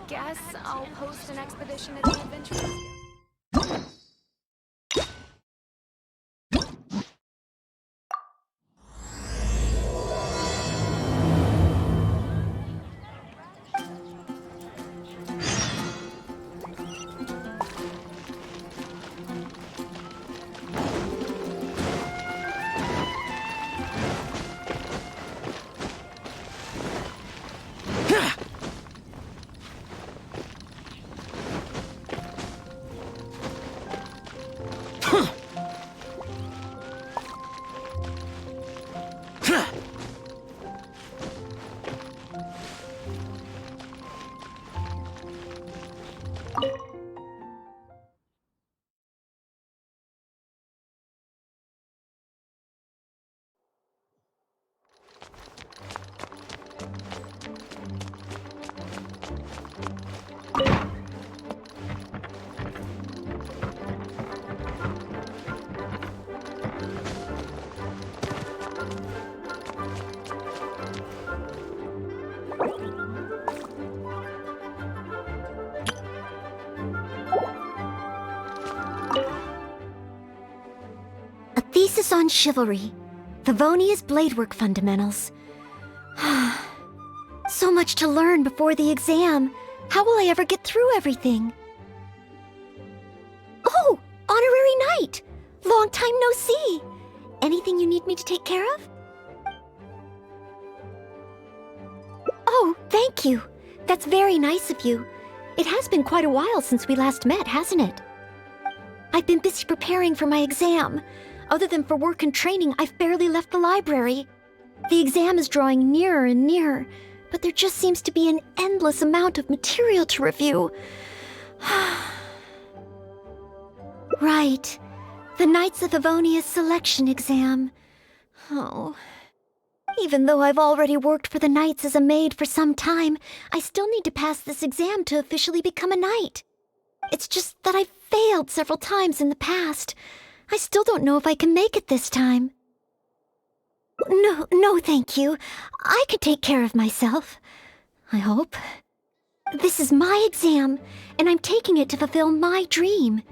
guess I'll post an expedition at the adventure. Thesis on Chivalry, Favonia's Bladework Fundamentals. So much to learn before the exam. How will I ever get through everything? Oh, Honorary Knight! Long time no see! Anything you need me to take care of? Oh, thank you. That's very nice of you. It has been quite a while since we last met, hasn't it? I've been busy preparing for my exam. Other than for work and training, I've barely left the library. The exam is drawing nearer and nearer, but there just seems to be an endless amount of material to review. Right. The Knights of Favonia's selection exam. Oh. Even though I've already worked for the Knights as a maid for some time, I still need to pass this exam to officially become a knight. It's just that I've failed several times in the past. I still don't know if I can make it this time. No, thank you. I could take care of myself. I hope. This is my exam, and I'm taking it to fulfill my dream.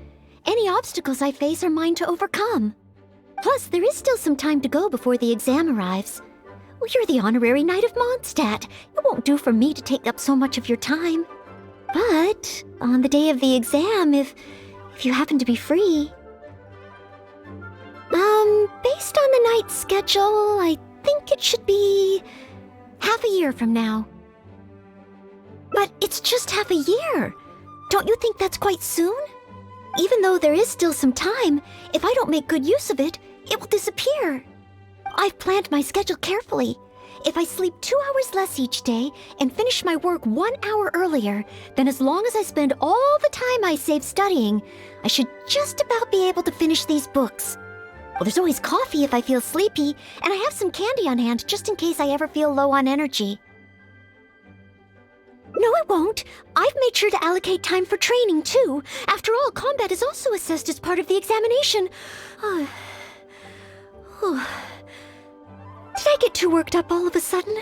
Any obstacles I face are mine to overcome. Plus, there is still some time to go before the exam arrives. Well, you're the Honorary Knight of Mondstadt. It won't do for me to take up so much of your time. But on the day of the exam, if you happen to be free... Based on the night's schedule, I think it should be half a year from now. But it's just half a year. Don't you think that's quite soon? Even though there is still some time, if I don't make good use of it, it will disappear. I've planned my schedule carefully. If I sleep 2 hours less each day and finish my work 1 hour earlier, then as long as I spend all the time I save studying, I should just about be able to finish these books. Well, there's always coffee if I feel sleepy, and I have some candy on hand just in case I ever feel low on energy. No, it won't. I've made sure to allocate time for training, too. After all, combat is also assessed as part of the examination. Did I get too worked up all of a sudden?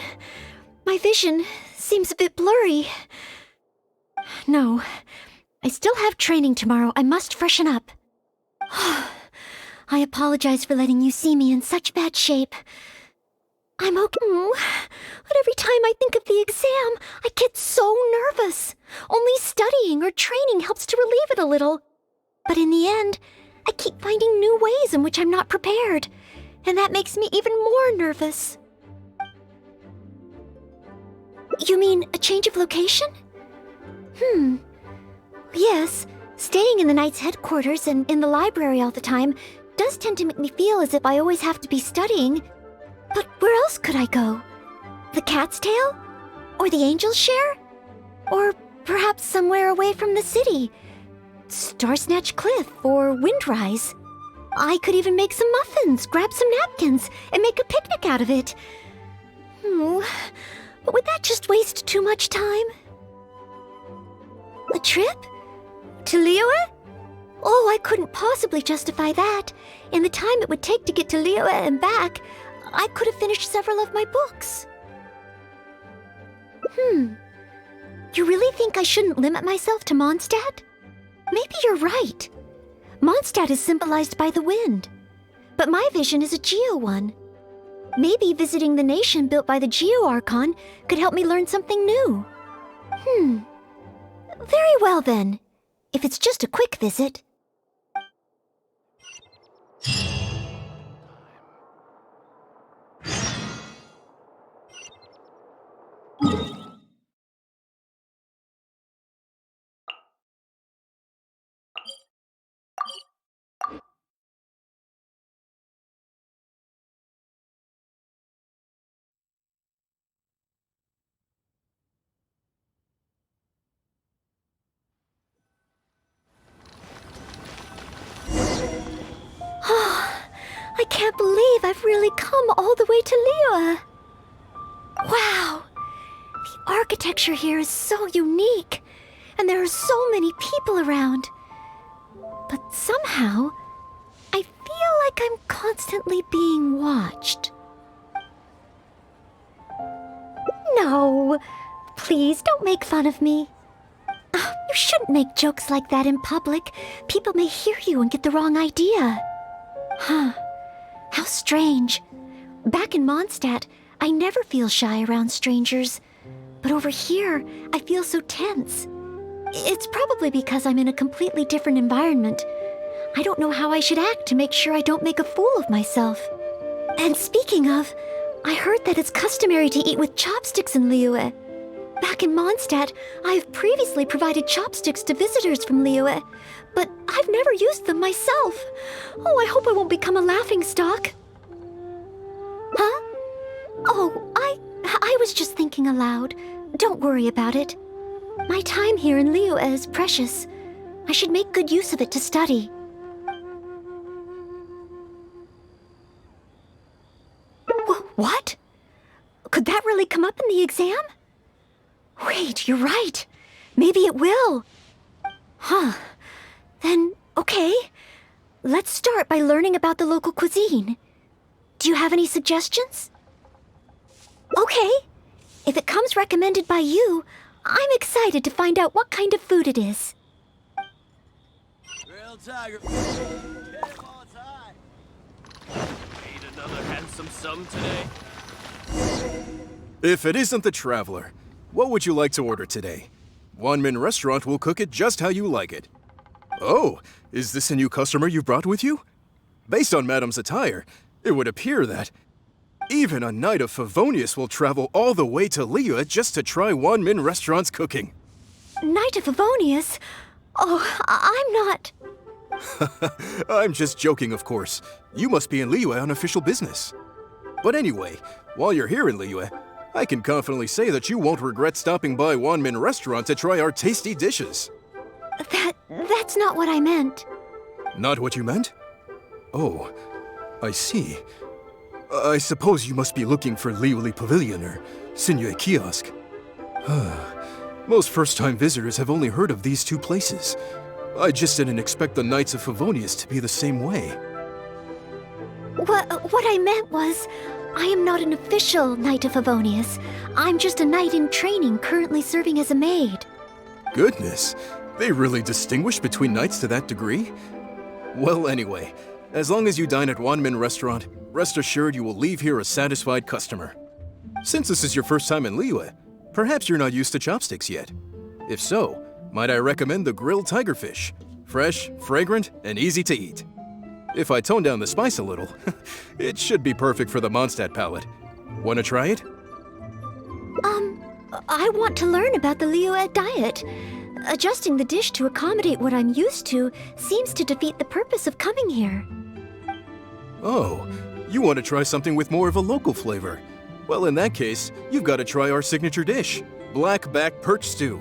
My vision seems a bit blurry. No, I still have training tomorrow. I must freshen up. I apologize for letting you see me in such bad shape. I'm okay, but every time I think of the exam, I get so nervous. Only studying or training helps to relieve it a little. But in the end, I keep finding new ways in which I'm not prepared, and that makes me even more nervous. You mean a change of location? Yes, staying in the Knight's headquarters and in the library all the time does tend to make me feel as if I always have to be studying. But where else could I go? The Cat's Tail? Or the Angel's Share? Or perhaps somewhere away from the city? Starsnatch Cliff or Windrise? I could even make some muffins, grab some napkins, and make a picnic out of it. But would that just waste too much time? A trip? To Liyue? Oh, I couldn't possibly justify that. In the time it would take to get to Liyue and back, I could have finished several of my books. You really think I shouldn't limit myself to Mondstadt? Maybe you're right. Mondstadt is symbolized by the wind, but my vision is a Geo one. Maybe visiting the nation built by the Geo Archon could help me learn something new. Very well then, if it's just a quick visit. I can't believe I've really come all the way to Liyue. Wow! The architecture here is so unique, and there are so many people around. But somehow, I feel like I'm constantly being watched. No, please don't make fun of me. You shouldn't make jokes like that in public. People may hear you and get the wrong idea. How strange. Back in Mondstadt, I never feel shy around strangers. But over here, I feel so tense. It's probably because I'm in a completely different environment. I don't know how I should act to make sure I don't make a fool of myself. And speaking of, I heard that it's customary to eat with chopsticks in Liyue. Back in Mondstadt, I have previously provided chopsticks to visitors from Liyue, but I've never used them myself. Oh, I hope I won't become a laughingstock. Huh? Oh, I was just thinking aloud. Don't worry about it. My time here in Liyue is precious. I should make good use of it to study. What? Could that really come up in the exam? Wait, you're right. Maybe it will. Then, okay. Let's start by learning about the local cuisine. Do you have any suggestions? Okay. If it comes recommended by you, I'm excited to find out what kind of food it is. Real tiger. Get him all time. Need another handsome sum today. If it isn't the Traveler, what would you like to order today? One Min Restaurant will cook it just how you like it. Oh, is this a new customer you brought with you? Based on Madam's attire, it would appear that even a Knight of Favonius will travel all the way to Liyue just to try One Min Restaurant's cooking. Knight of Favonius? Oh, I'm not... I'm just joking, of course. You must be in Liyue on official business. But anyway, while you're here in Liyue, I can confidently say that you won't regret stopping by One Min Restaurant to try our tasty dishes. That's not what I meant. Not what you meant? Oh, I see. I suppose you must be looking for Liyue Pavilion or Sinue Kiosk. Most first-time visitors have only heard of these two places. I just didn't expect the Knights of Favonius to be the same way. What I meant was, I am not an official Knight of Favonius. I'm just a knight in training currently serving as a maid. Goodness, they really distinguish between knights to that degree? Well, anyway, as long as you dine at One Min Restaurant, rest assured you will leave here a satisfied customer. Since this is your first time in Liyue, perhaps you're not used to chopsticks yet. If so, might I recommend the grilled tigerfish? Fresh, fragrant, and easy to eat. If I tone down the spice a little, it should be perfect for the Mondstadt palate. Want to try it? I want to learn about the Liyue diet. Adjusting the dish to accommodate what I'm used to seems to defeat the purpose of coming here. Oh, you want to try something with more of a local flavor? Well, in that case, you've got to try our signature dish, black back perch stew.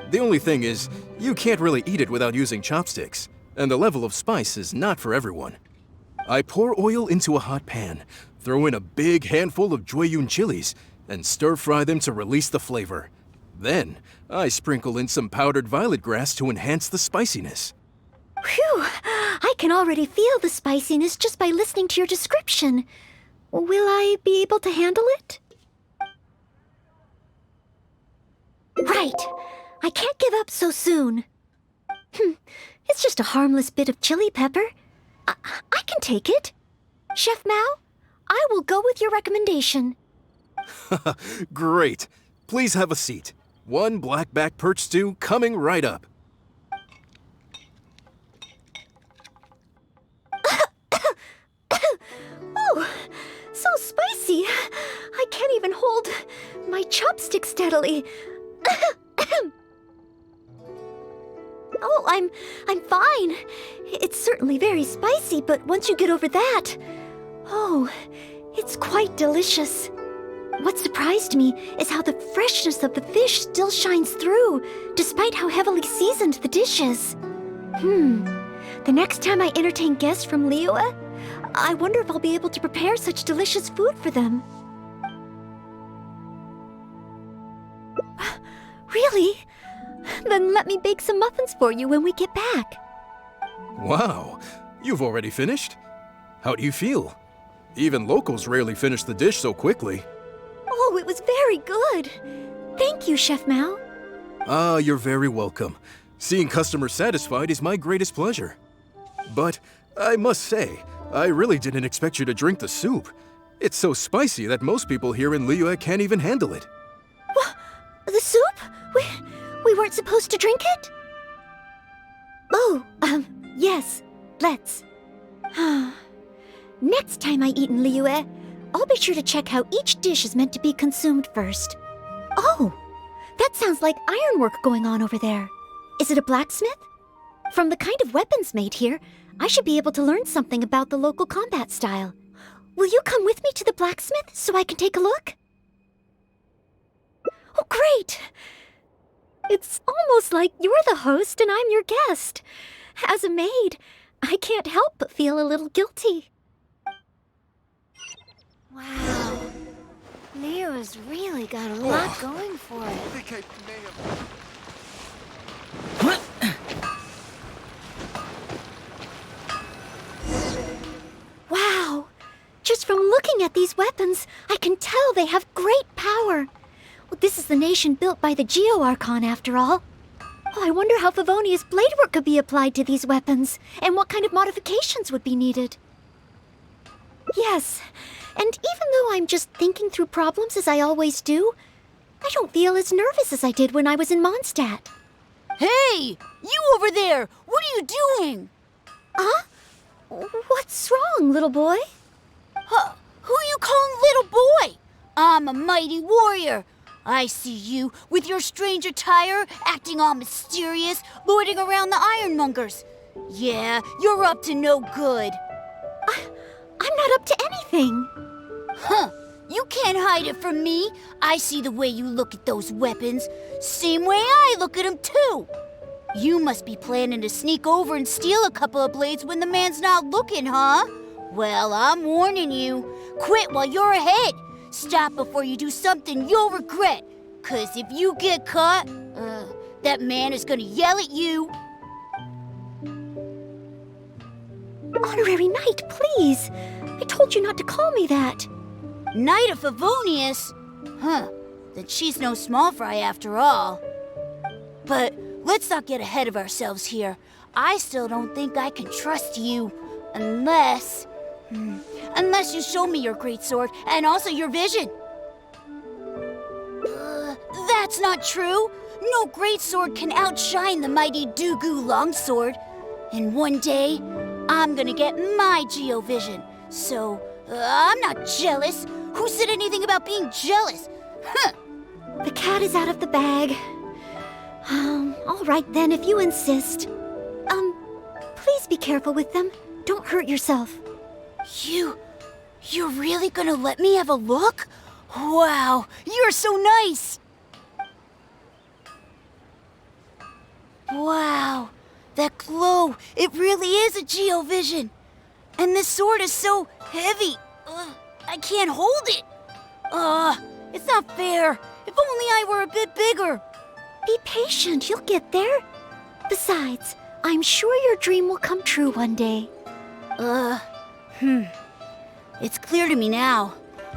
The only thing is, you can't really eat it without using chopsticks, and the level of spice is not for everyone. I pour oil into a hot pan, throw in a big handful of Jueyun chilies, and stir-fry them to release the flavor. Then, I sprinkle in some powdered violet grass to enhance the spiciness. Phew! I can already feel the spiciness just by listening to your description. Will I be able to handle it? Right. I can't give up so soon. It's just a harmless bit of chili pepper. I can take it. Chef Mao, I will go with your recommendation. Great. Please have a seat. One black-back perch stew coming right up. Oh, so spicy. I can't even hold my chopstick steadily. Oh, I'm fine. It's certainly very spicy, but once you get over that, oh, it's quite delicious. What surprised me is how the freshness of the fish still shines through, despite how heavily seasoned the dish is. The next time I entertain guests from Liyue, I wonder if I'll be able to prepare such delicious food for them. Really? Then let me bake some muffins for you when we get back. Wow, you've already finished? How do you feel? Even locals rarely finish the dish so quickly. Oh, it was very good. Thank you, Chef Mao. Ah, you're very welcome. Seeing customers satisfied is my greatest pleasure. But I must say, I really didn't expect you to drink the soup. It's so spicy that most people here in Liyue can't even handle it. What? The soup? We weren't supposed to drink it? Oh, yes, let's. Next time I eat in Liyue, I'll be sure to check how each dish is meant to be consumed first. Oh, that sounds like ironwork going on over there. Is it a blacksmith? From the kind of weapons made here, I should be able to learn something about the local combat style. Will you come with me to the blacksmith so I can take a look? Oh, great! It's almost like you're the host and I'm your guest. As a maid, I can't help but feel a little guilty. Wow. Liyue's really got a lot going for it. I think I may have... Wow! Just from looking at these weapons, I can tell they have great power. Well, this is the nation built by the Geo-Archon, after all. Oh, I wonder how Favonia's blade work could be applied to these weapons, and what kind of modifications would be needed. Yes, and even though I'm just thinking through problems as I always do, I don't feel as nervous as I did when I was in Mondstadt. Hey! You over there! What are you doing? Huh? What's wrong, little boy? Who you calling little boy? I'm a mighty warrior. I see you with your strange attire, acting all mysterious, lording around the ironmongers. Yeah, you're up to no good. I'm not up to anything. Huh. You can't hide it from me. I see the way you look at those weapons. Same way I look at them, too. You must be planning to sneak over and steal a couple of blades when the man's not looking, huh? Well, I'm warning you. Quit while you're ahead. Stop before you do something you'll regret. 'Cause if you get caught, that man is gonna yell at you. Honorary Knight, please. I told you not to call me that. Knight of Favonius? Huh, then she's no small fry after all. But let's not get ahead of ourselves here. I still don't think I can trust you. Unless you show me your great sword and also your vision. That's not true. No great sword can outshine the mighty Dugu longsword. And one day, I'm gonna get my Geo-vision. So, I'm not jealous. Who said anything about being jealous? Huh. The cat is out of the bag. All right then, if you insist. Please be careful with them. Don't hurt yourself. You're really gonna let me have a look? Wow, you're so nice! Wow, that glow, it really is a Geo-vision. And this sword is so heavy, I can't hold it. It's not fair. If only I were a bit bigger. Be patient, you'll get there. Besides, I'm sure your dream will come true one day. It's clear to me now.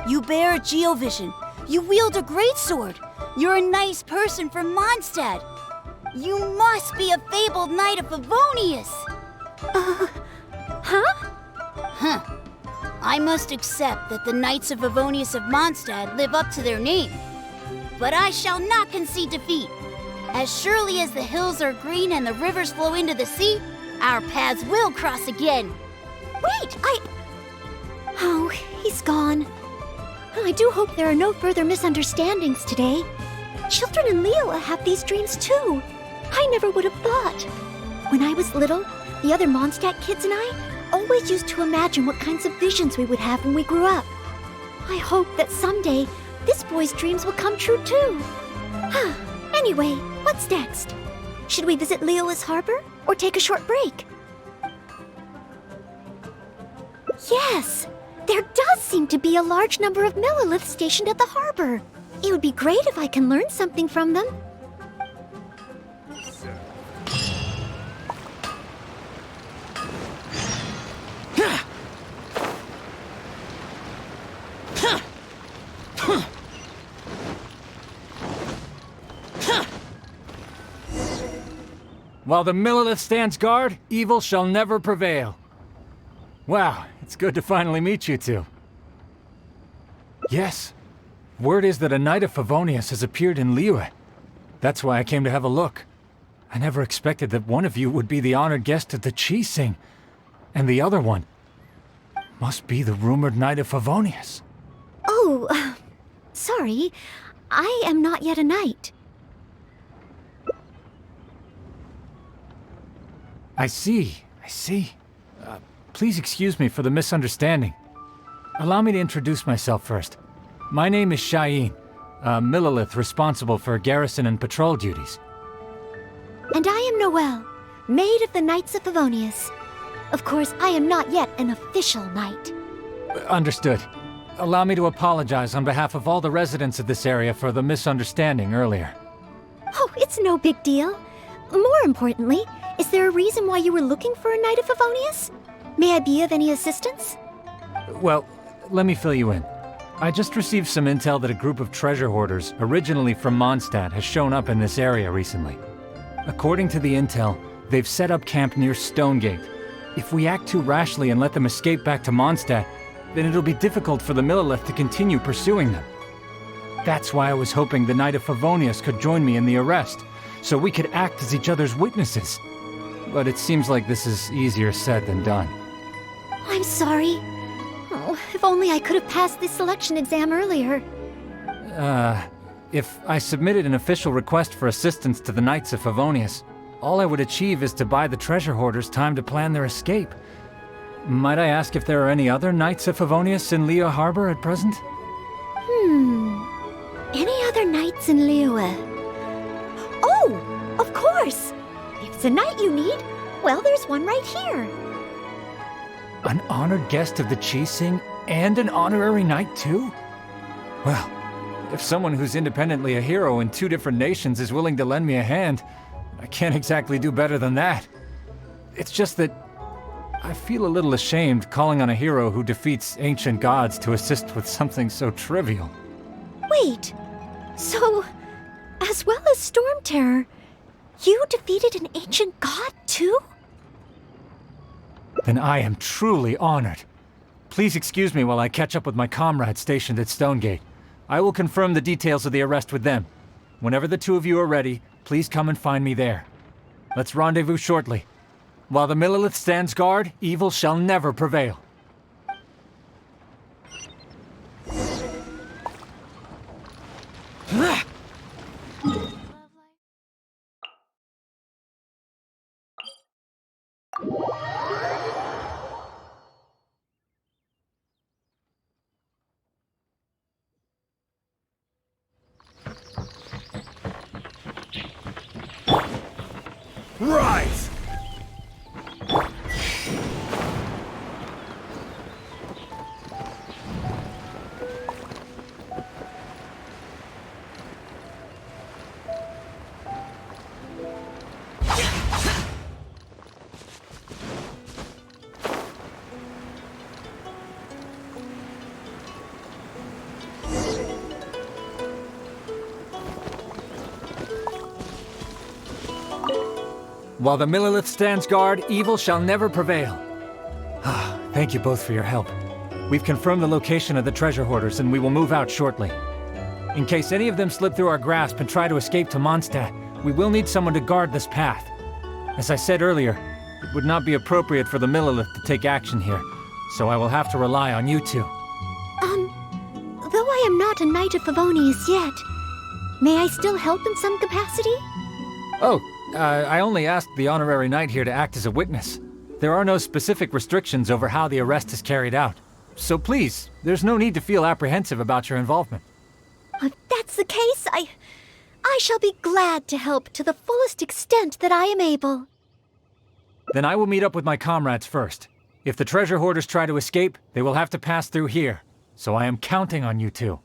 You bear a Geo-vision. You wield a great sword. You're a nice person from Mondstadt. You must be a fabled knight of Favonius. Huh? I must accept that the Knights of Favonius of Mondstadt live up to their name. But I shall not concede defeat. As surely as the hills are green and the rivers flow into the sea, our paths will cross again. Wait, Oh, he's gone. I do hope there are no further misunderstandings today. Children in Liyue have these dreams too. I never would have thought. When I was little, the other Mondstadt kids and I always used to imagine what kinds of visions we would have when we grew up. I hope that someday this boy's dreams will come true too. Anyway, what's next? Should we visit Liyue's harbor or take a short break? Yes! There does seem to be a large number of Milliliths stationed at the harbor. It would be great if I can learn something from them. While the Millilith stands guard, evil shall never prevail. Wow, it's good to finally meet you two. Yes, word is that a Knight of Favonius has appeared in Liyue. That's why I came to have a look. I never expected that one of you would be the honored guest at the Chi Sing, and the other one must be the rumored Knight of Favonius. Oh, sorry. I am not yet a knight. I see. Please excuse me for the misunderstanding. Allow me to introduce myself first. My name is Cheyenne, a Millilith responsible for garrison and patrol duties. And I am Noelle, maid of the Knights of Favonius. Of course, I am not yet an official knight. Understood. Allow me to apologize on behalf of all the residents of this area for the misunderstanding earlier. Oh, it's no big deal. More importantly, is there a reason why you were looking for a Knight of Favonius? May I be of any assistance? Well, let me fill you in. I just received some intel that a group of treasure hoarders, originally from Mondstadt, has shown up in this area recently. According to the intel, they've set up camp near Stonegate. If we act too rashly and let them escape back to Mondstadt, then it'll be difficult for the Millilith to continue pursuing them. That's why I was hoping the Knight of Favonius could join me in the arrest, so we could act as each other's witnesses. But it seems like this is easier said than done. I'm sorry. Oh, if only I could have passed this selection exam earlier. If I submitted an official request for assistance to the Knights of Favonius, all I would achieve is to buy the treasure hoarders time to plan their escape. Might I ask if there are any other Knights of Favonius in Liyue Harbor at present? Any other knights in Liyue? Oh, of course! If it's a knight you need, well, there's one right here. An honored guest of the Chi Sing and an honorary knight too? Well, if someone who's independently a hero in two different nations is willing to lend me a hand, I can't exactly do better than that. It's just that I feel a little ashamed calling on a hero who defeats ancient gods to assist with something so trivial. Wait, so, as well as Storm Terror, you defeated an ancient god too? Then I am truly honored. Please excuse me while I catch up with my comrades stationed at Stonegate. I will confirm the details of the arrest with them. Whenever the two of you are ready, please come and find me there. Let's rendezvous shortly. While the Millilith stands guard, evil shall never prevail. Rise! While the Millelith stands guard, evil shall never prevail. Thank you both for your help. We've confirmed the location of the treasure hoarders and we will move out shortly. In case any of them slip through our grasp and try to escape to Mondstadt, we will need someone to guard this path. As I said earlier, it would not be appropriate for the Millelith to take action here, so I will have to rely on you two. Though I am not a Knight of Favonius yet, may I still help in some capacity? I only asked the honorary knight here to act as a witness. There are no specific restrictions over how the arrest is carried out. So please, there's no need to feel apprehensive about your involvement. If that's the case, I shall be glad to help to the fullest extent that I am able. Then I will meet up with my comrades first. If the treasure hoarders try to escape, they will have to pass through here. So I am counting on you two.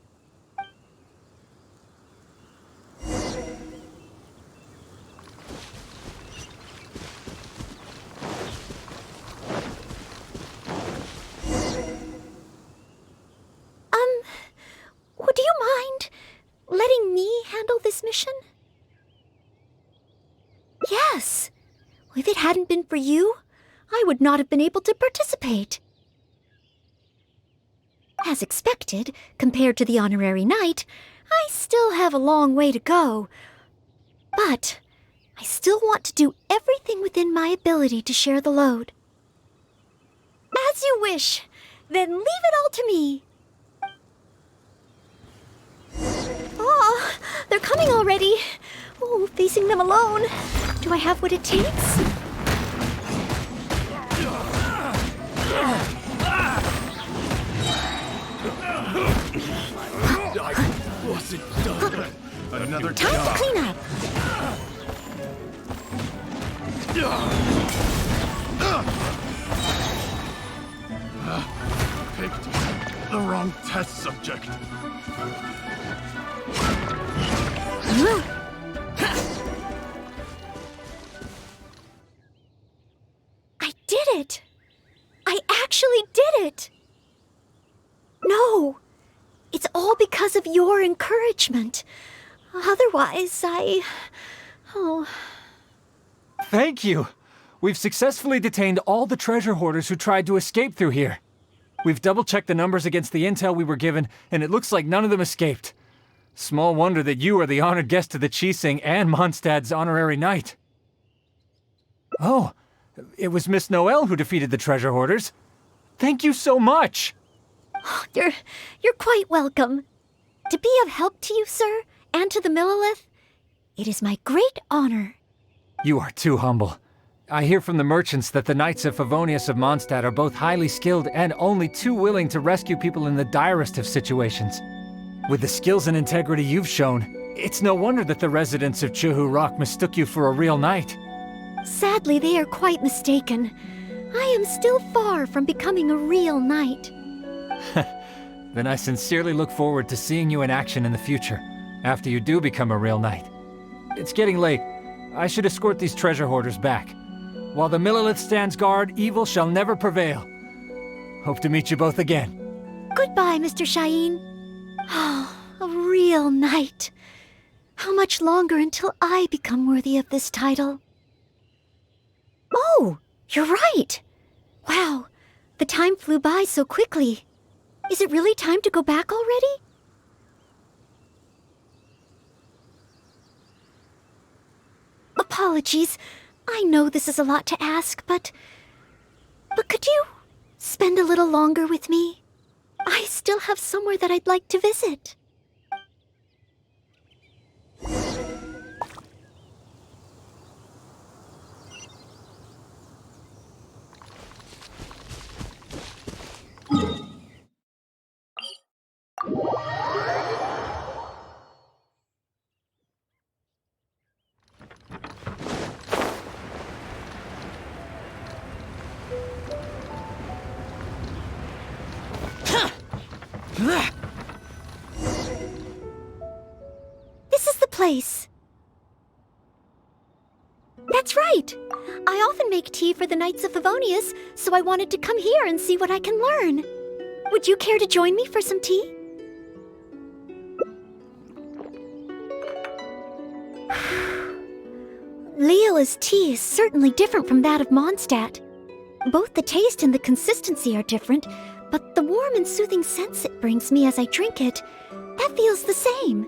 Would you mind letting me handle this mission? Yes. If it hadn't been for you, I would not have been able to participate. As expected, compared to the honorary knight, I still have a long way to go. But I still want to do everything within my ability to share the load. As you wish. Then leave it all to me. Oh, they're coming already. Oh, facing them alone. Do I have what it takes? I wasn't done. Another Time to clean up. Picked the wrong test subject. I did it! I actually did it! No! It's all because of your encouragement. Otherwise, Oh. Thank you! We've successfully detained all the treasure hoarders who tried to escape through here. We've double-checked the numbers against the intel we were given, and it looks like none of them escaped. Small wonder that you are the honored guest of the Qixing and Mondstadt's honorary knight. Oh, it was Miss Noelle who defeated the treasure hoarders. Thank you so much! You're quite welcome. To be of help to you, sir, and to the Millelith, it is my great honor. You are too humble. I hear from the merchants that the Knights of Favonius of Mondstadt are both highly skilled and only too willing to rescue people in the direst of situations. With the skills and integrity you've shown, it's no wonder that the residents of Chuhu Rock mistook you for a real knight. Sadly, they are quite mistaken. I am still far from becoming a real knight. Then I sincerely look forward to seeing you in action in the future, after you do become a real knight. It's getting late. I should escort these treasure hoarders back. While the Millelith stands guard, evil shall never prevail. Hope to meet you both again. Goodbye, Mr. Shaheen. Oh, a real knight. How much longer until I become worthy of this title? Oh, you're right. Wow, the time flew by so quickly. Is it really time to go back already? Apologies. I know this is a lot to ask, but could you spend a little longer with me? I still have somewhere that I'd like to visit. This is the place. That's right. I often make tea for the Knights of Favonius, so I wanted to come here and see what I can learn. Would you care to join me for some tea? Liyue's tea is certainly different from that of Mondstadt. Both the taste and the consistency are different, but the warm and soothing sense it brings me as I drink it, that feels the same.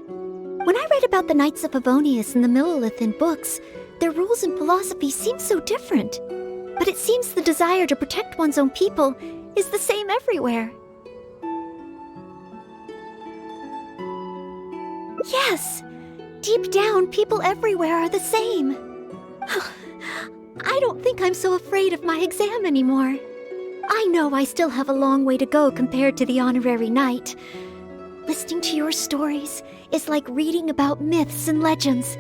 When I read about the Knights of Favonius and the Millelith in books, their rules and philosophy seem so different. But it seems the desire to protect one's own people is the same everywhere. Yes, deep down, people everywhere are the same. I don't think I'm so afraid of my exam anymore. I know I still have a long way to go compared to the honorary knight. Listening to your stories is like reading about myths and legends.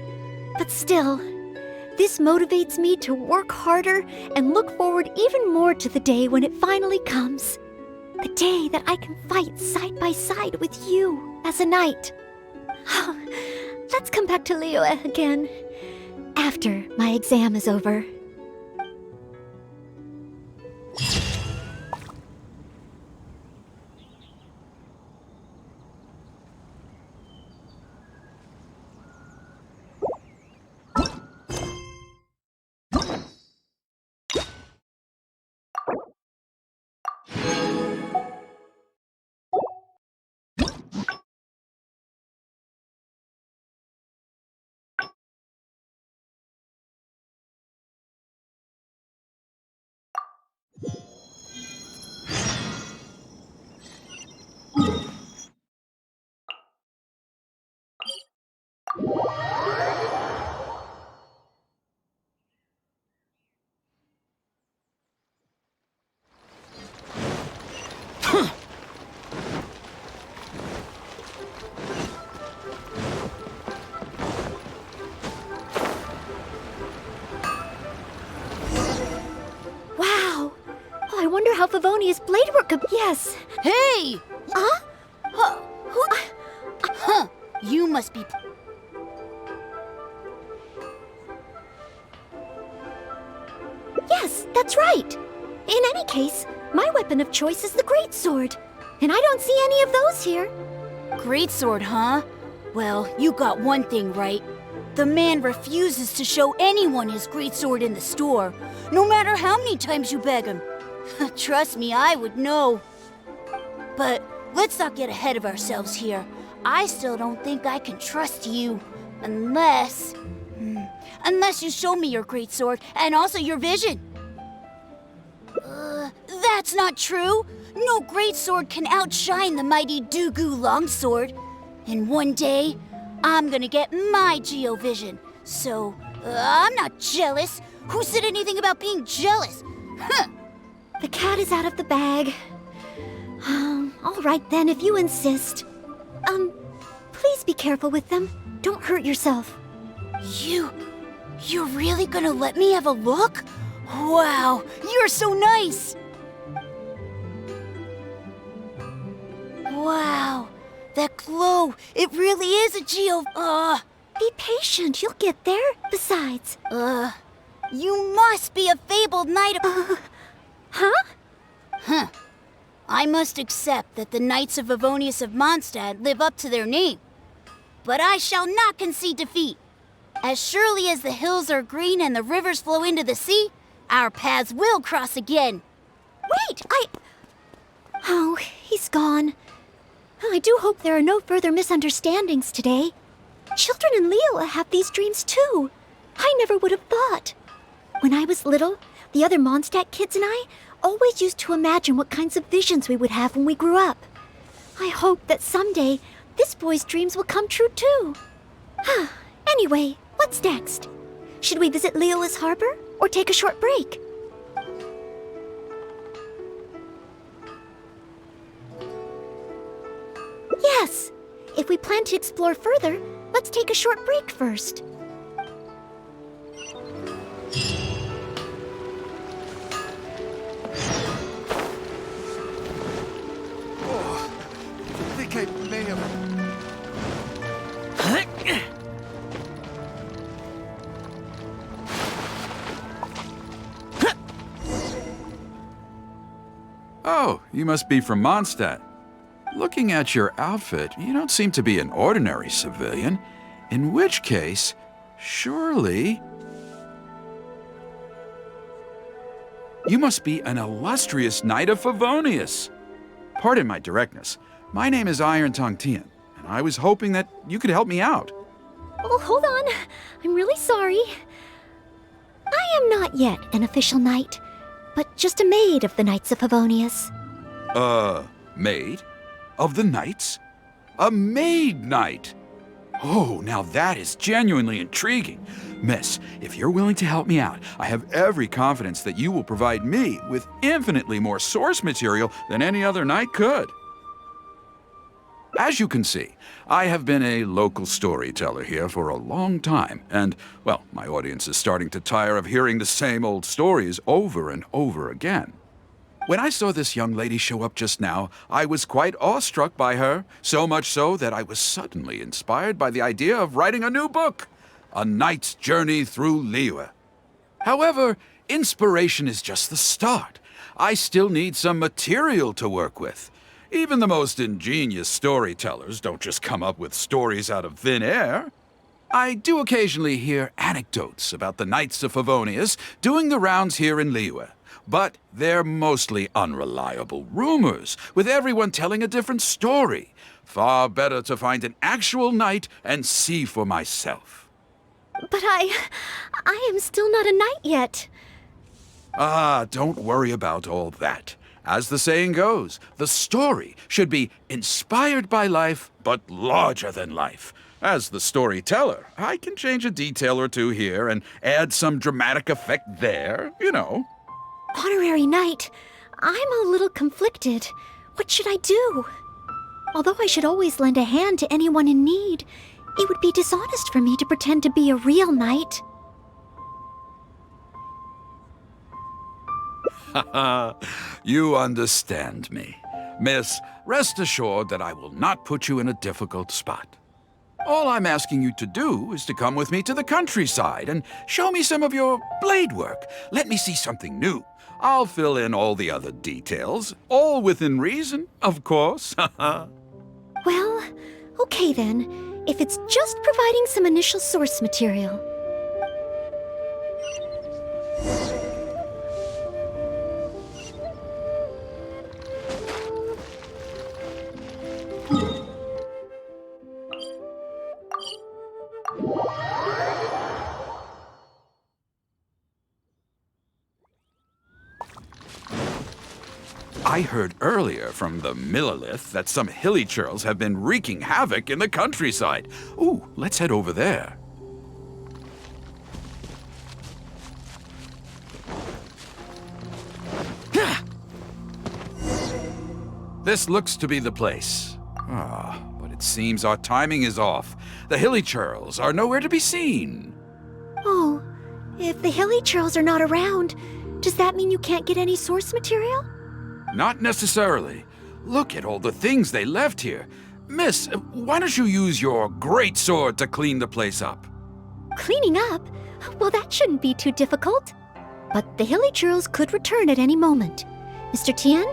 But still, this motivates me to work harder and look forward even more to the day when it finally comes. The day that I can fight side by side with you as a knight. Let's come back to Liyue again, after my exam is over. I wonder how Favonius blade work could... Yes. Hey! Huh? Huh. You must be... Yes, that's right. In any case, my weapon of choice is the greatsword. And I don't see any of those here. Greatsword, huh? Well, you got one thing right. The man refuses to show anyone his greatsword in the store, no matter how many times you beg him. Trust me, I would know. But let's not get ahead of ourselves here. I still don't think I can trust you. Unless you show me your greatsword and also your vision. That's not true. No greatsword can outshine the mighty Dugu longsword. And one day, I'm gonna get my geovision. So, I'm not jealous. Who said anything about being jealous? Huh. The cat is out of the bag. All right then, if you insist. Please be careful with them. Don't hurt yourself. You're really gonna let me have a look? Wow, you're so nice! Wow, that glow, it really is a Be patient, you'll get there. Besides... You must be a fabled knight of... Huh? I must accept that the Knights of Favonius of Mondstadt live up to their name. But I shall not concede defeat. As surely as the hills are green and the rivers flow into the sea, our paths will cross again. Wait, Oh, he's gone. I do hope there are no further misunderstandings today. Children in Liyue have these dreams too. I never would have thought. When I was little, the other Mondstadt kids and I always used to imagine what kinds of visions we would have when we grew up. I hope that someday this boy's dreams will come true too. Anyway, what's next? Should we visit Liyue's harbor or take a short break? Yes! If we plan to explore further, let's take a short break first. I think I may have... Oh, you must be from Mondstadt. Looking at your outfit, you don't seem to be an ordinary civilian. In which case, surely... You must be an illustrious knight of Favonius. Pardon my directness. My name is Iron Tongue Tian, and I was hoping that you could help me out. Oh, hold on. I'm really sorry. I am not yet an official knight, but just a maid of the Knights of Favonius. Maid? Of the knights? A maid knight? Oh, now that is genuinely intriguing. Miss, if you're willing to help me out, I have every confidence that you will provide me with infinitely more source material than any other knight could. As you can see, I have been a local storyteller here for a long time, and, well, my audience is starting to tire of hearing the same old stories over and over again. When I saw this young lady show up just now, I was quite awestruck by her, so much so that I was suddenly inspired by the idea of writing a new book, A Knight's Journey Through Liyue. However, inspiration is just the start. I still need some material to work with. Even the most ingenious storytellers don't just come up with stories out of thin air. I do occasionally hear anecdotes about the Knights of Favonius doing the rounds here in Liyue. But they're mostly unreliable rumors, with everyone telling a different story. Far better to find an actual knight and see for myself. But I am still not a knight yet. Ah, don't worry about all that. As the saying goes, the story should be inspired by life, but larger than life. As the storyteller, I can change a detail or two here and add some dramatic effect there, you know. Honorary knight, I'm a little conflicted. What should I do? Although I should always lend a hand to anyone in need, it would be dishonest for me to pretend to be a real knight. You understand me. Miss, rest assured that I will not put you in a difficult spot. All I'm asking you to do is to come with me to the countryside and show me some of your blade work. Let me see something new. I'll fill in all the other details, all within reason, of course. Well, okay then, if it's just providing some initial source material. I heard earlier from the Millilith that some hilly churls have been wreaking havoc in the countryside. Ooh, let's head over there. This looks to be the place. But it seems our timing is off. The hilly churls are nowhere to be seen. Oh, if the hilly churls are not around, does that mean you can't get any source material? Not necessarily. Look at all the things they left here. Miss, why don't you use your great sword to clean the place up? Cleaning up? Well, that shouldn't be too difficult. But the hilly churls could return at any moment. Mr. Tian,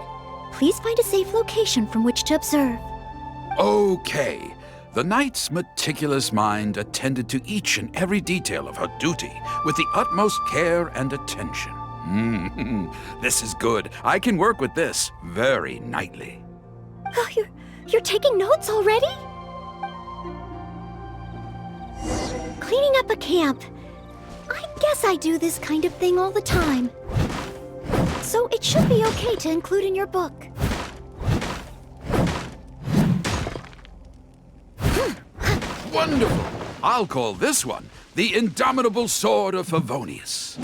please find a safe location from which to observe. Okay. The knight's meticulous mind attended to each and every detail of her duty with the utmost care and attention. This is good. I can work with this very knightly. Oh, you're taking notes already? Cleaning up a camp. I guess I do this kind of thing all the time. So it should be okay to include in your book. Wonderful! I'll call this one the Indomitable Sword of Favonius.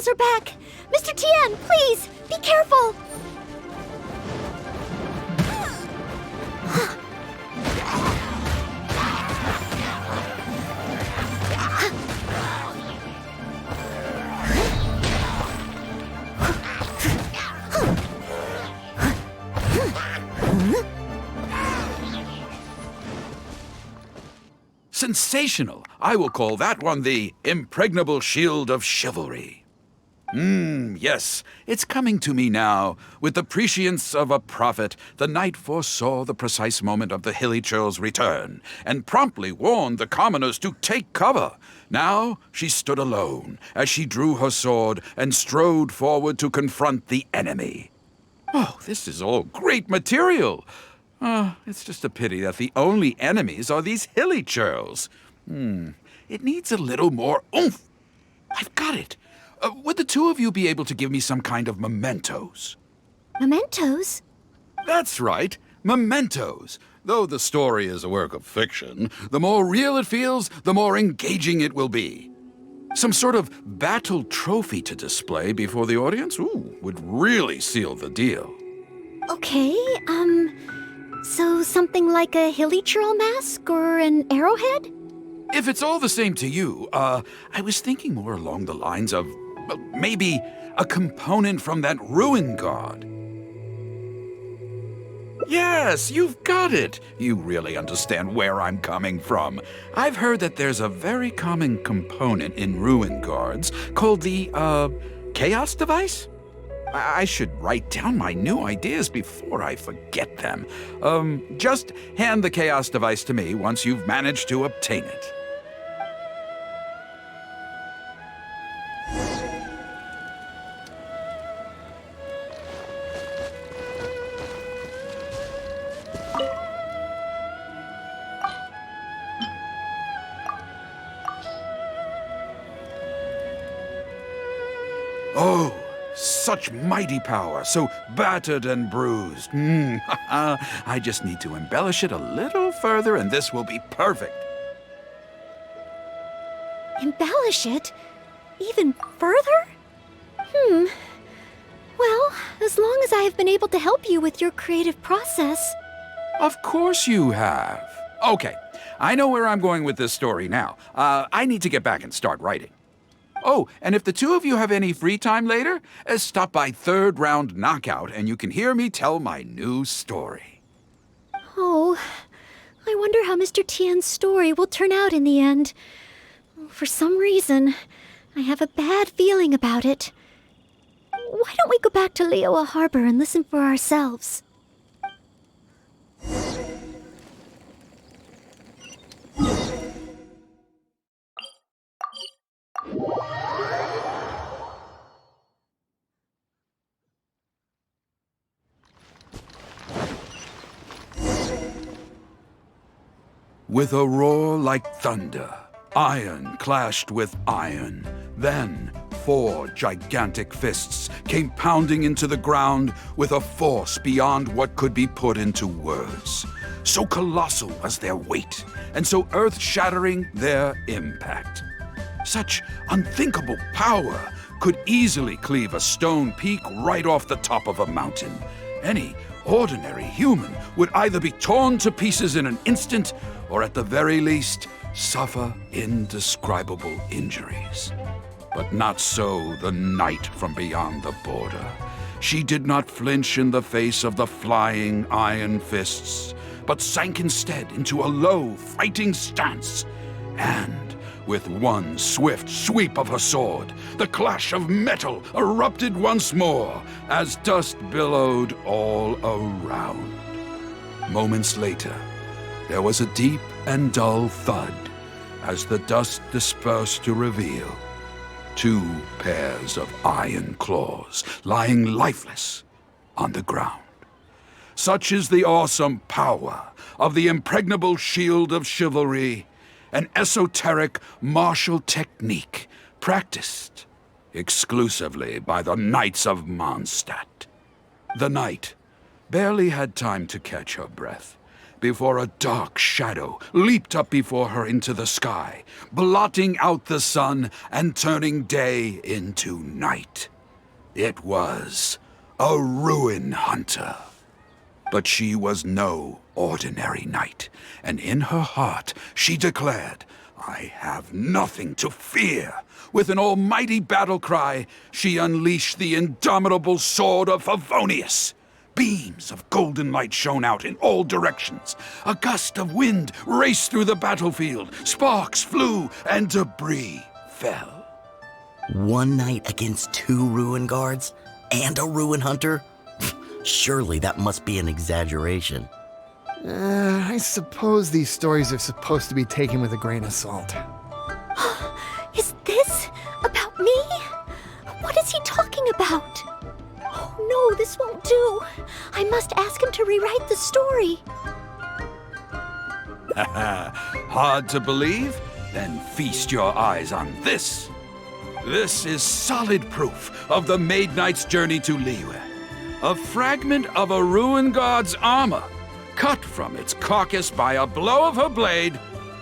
Are back! Mr. Tian, please, be careful! Sensational! I will call that one the impregnable shield of chivalry. Yes, it's coming to me now. With the prescience of a prophet, the knight foresaw the precise moment of the hilly churl's return, and promptly warned the commoners to take cover. Now she stood alone, as she drew her sword and strode forward to confront the enemy. Oh, this is all great material. It's just a pity that the only enemies are these hilly churls. It needs a little more oomph. I've got it. Would the two of you be able to give me some kind of mementos? Mementos? That's right, mementos. Though the story is a work of fiction, the more real it feels, the more engaging it will be. Some sort of battle trophy to display before the audience, would really seal the deal. Okay, so something like a hilly churl mask or an arrowhead? If it's all the same to you, I was thinking more along the lines of, well, maybe a component from that ruin god. Yes, you've got it. You really understand where I'm coming from. I've heard that there's a very common component in ruin guards called the, chaos device? I should write down my new ideas before I forget them. Just hand the chaos device to me once you've managed to obtain it. Oh, such mighty power, so battered and bruised. I just need to embellish it a little further and this will be perfect. Embellish it? Even further? Well, as long as I have been able to help you with your creative process. Of course you have. Okay, I know where I'm going with this story now. I need to get back and start writing. Oh, and if the two of you have any free time later, stop by Third Round Knockout and you can hear me tell my new story. Oh, I wonder how Mr. Tian's story will turn out in the end. For some reason, I have a bad feeling about it. Why don't we go back to Liyue Harbor and listen for ourselves? With a roar like thunder, iron clashed with iron. Then 4 gigantic fists came pounding into the ground with a force beyond what could be put into words. So colossal was their weight, and so earth-shattering their impact. Such unthinkable power could easily cleave a stone peak right off the top of a mountain. Any ordinary human would either be torn to pieces in an instant, or at the very least, suffer indescribable injuries. But not so the knight from beyond the border. She did not flinch in the face of the flying iron fists, but sank instead into a low, fighting stance. And with one swift sweep of her sword, the clash of metal erupted once more as dust billowed all around. Moments later, there was a deep and dull thud as the dust dispersed to reveal 2 pairs of iron claws lying lifeless on the ground. Such is the awesome power of the impregnable shield of chivalry, an esoteric martial technique practiced exclusively by the Knights of Mondstadt. The knight barely had time to catch her breath before a dark shadow leaped up before her into the sky, blotting out the sun and turning day into night. It was a ruin hunter. But she was no ordinary knight, and in her heart she declared, "I have nothing to fear." With an almighty battle cry, she unleashed the indomitable sword of Favonius. Beams of golden light shone out in all directions. A gust of wind raced through the battlefield. Sparks flew and debris fell. One knight against 2 ruin guards and a ruin hunter? Surely that must be an exaggeration. I suppose these stories are supposed to be taken with a grain of salt. Is this about me? What is he talking about? Oh no, this won't do. I must ask him to rewrite the story. Hard to believe? Then feast your eyes on this. This is solid proof of the Maid Knight's journey to Liyue. A fragment of a ruin god's armor, cut from its carcass by a blow of her blade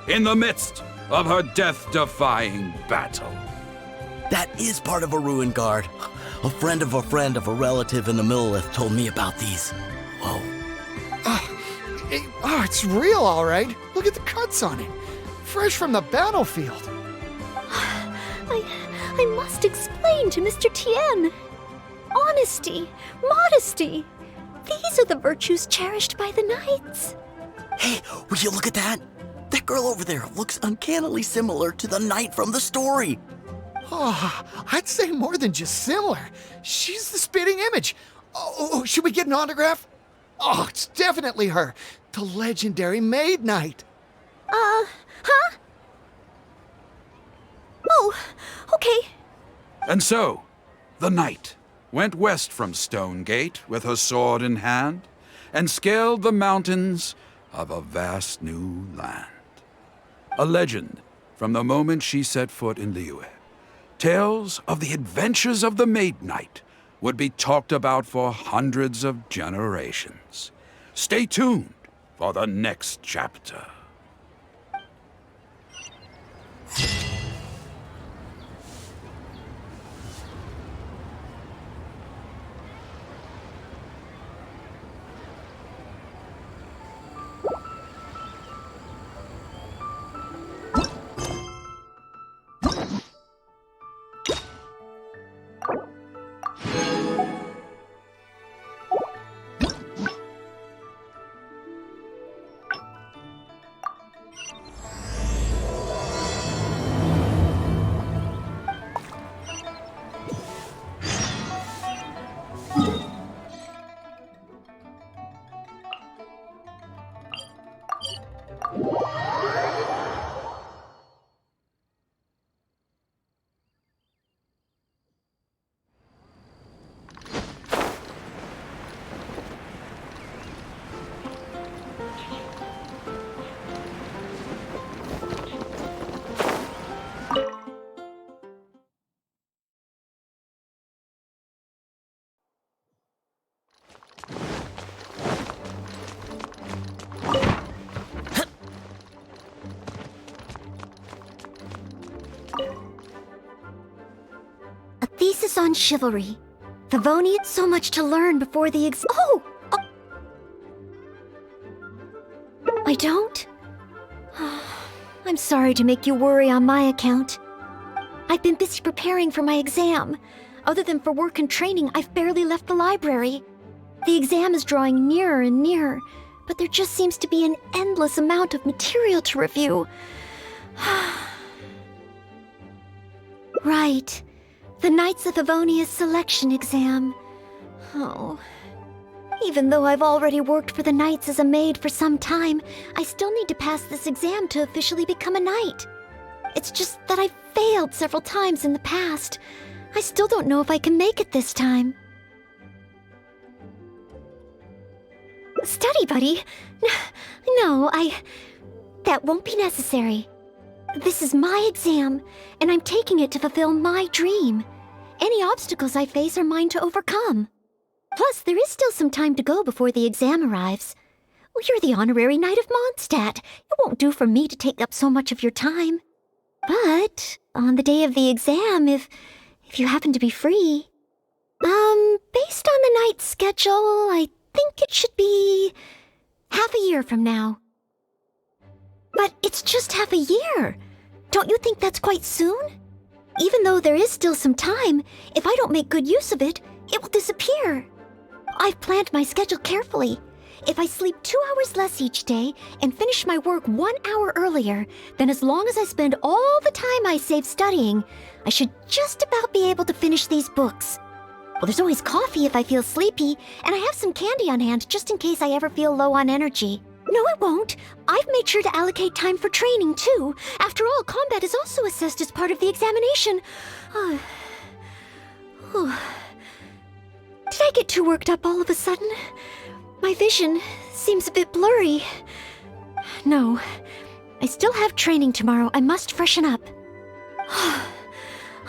in the midst of her death-defying battle. That is part of a ruin guard. A friend of a relative in the Millelith told me about these. Whoa. It's real, all right. Look at the cuts on it. Fresh from the battlefield. I must explain to Mr. Tien. Honesty, modesty. These are the virtues cherished by the knights. Hey, would you look at that? That girl over there looks uncannily similar to the knight from the story. Oh, I'd say more than just similar. She's the spitting image. Oh, should we get an autograph? Oh, it's definitely her. The legendary Maid Knight. Huh? Oh, okay. And so, the knight went west from Stone Gate with her sword in hand and scaled the mountains of a vast new land. A legend from the moment she set foot in Liyue. Tales of the adventures of the Maid Knight would be talked about for hundreds of generations. Stay tuned for the next chapter. A thesis on chivalry. Favonian, so much to learn before the I don't? I'm sorry to make you worry on my account. I've been busy preparing for my exam. Other than for work and training, I've barely left the library. The exam is drawing nearer and nearer, but there just seems to be an endless amount of material to review. Right. The Knights of Favonia's selection exam. Oh. Even though I've already worked for the Knights as a maid for some time, I still need to pass this exam to officially become a knight. It's just that I've failed several times in the past. I still don't know if I can make it this time. Study buddy? No, that won't be necessary. This is my exam, and I'm taking it to fulfill my dream. Any obstacles I face are mine to overcome. Plus, there is still some time to go before the exam arrives. Well, you're the honorary knight of Mondstadt. It won't do for me to take up so much of your time. But on the day of the exam, if you happen to be free... based on the night's schedule, I think it should be half a year from now. But it's just half a year. Don't you think that's quite soon? Even though there is still some time, if I don't make good use of it, it will disappear. I've planned my schedule carefully. If I sleep 2 hours less each day and finish my work 1 hour earlier, then as long as I spend all the time I save studying, I should just about be able to finish these books. Well, there's always coffee if I feel sleepy, and I have some candy on hand just in case I ever feel low on energy. No, it won't. I've made sure to allocate time for training, too. After all, combat is also assessed as part of the examination. Did I get too worked up all of a sudden? My vision seems a bit blurry. No, I still have training tomorrow. I must freshen up.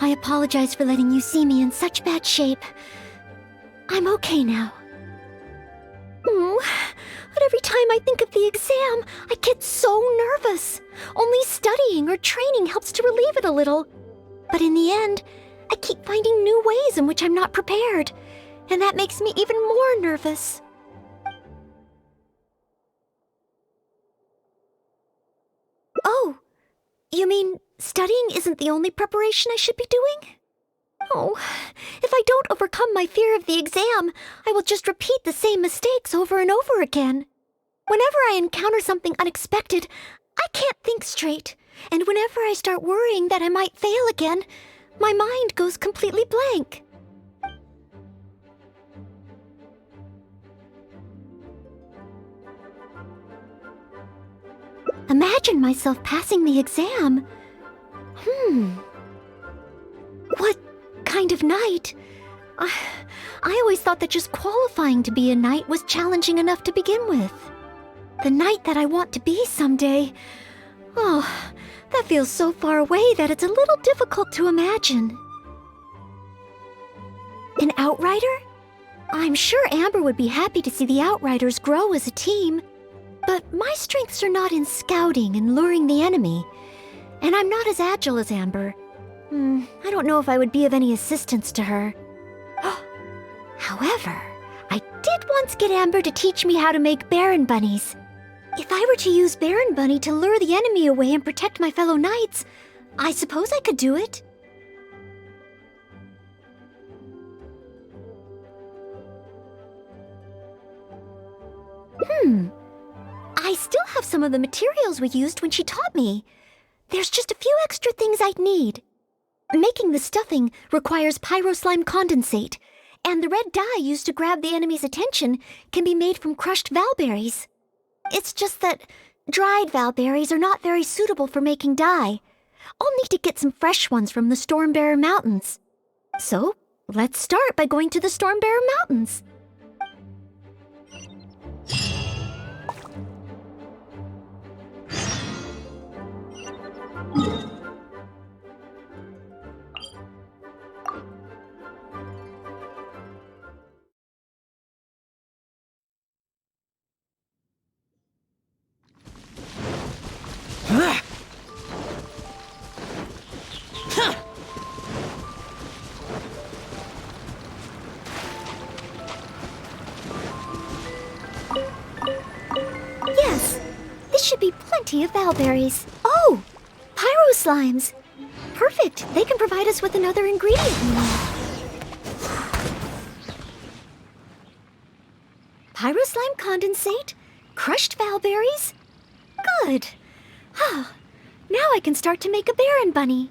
I apologize for letting you see me in such bad shape. I'm okay now. But every time I think of the exam, I get so nervous. Only studying or training helps to relieve it a little. But in the end, I keep finding new ways in which I'm not prepared. And that makes me even more nervous. Oh, you mean studying isn't the only preparation I should be doing? Oh, if I don't overcome my fear of the exam, I will just repeat the same mistakes over and over again. Whenever I encounter something unexpected, I can't think straight. And whenever I start worrying that I might fail again, my mind goes completely blank. Imagine myself passing the exam. What kind of knight? I always thought that just qualifying to be a knight was challenging enough to begin with. The knight that I want to be someday. Oh, that feels so far away that it's a little difficult to imagine. An outrider? I'm sure Amber would be happy to see the outriders grow as a team. But my strengths are not in scouting and luring the enemy. And I'm not as agile as Amber. I don't know if I would be of any assistance to her. However, I did once get Amber to teach me how to make Baron Bunnies. If I were to use Baron Bunny to lure the enemy away and protect my fellow knights, I suppose I could do it. I still have some of the materials we used when she taught me. There's just a few extra things I'd need. Making the stuffing requires pyroslime condensate, and the red dye used to grab the enemy's attention can be made from crushed valberries. It's just that dried valberries are not very suitable for making dye. I'll need to get some fresh ones from the Stormbearer Mountains. So, let's start by going to the Stormbearer Mountains. Yes, this should be plenty of valberries. Oh, pyroslimes. Perfect. They can provide us with another ingredient we need. Pyroslime condensate, crushed valberries. Good. Now I can start to make a Baron Bunny.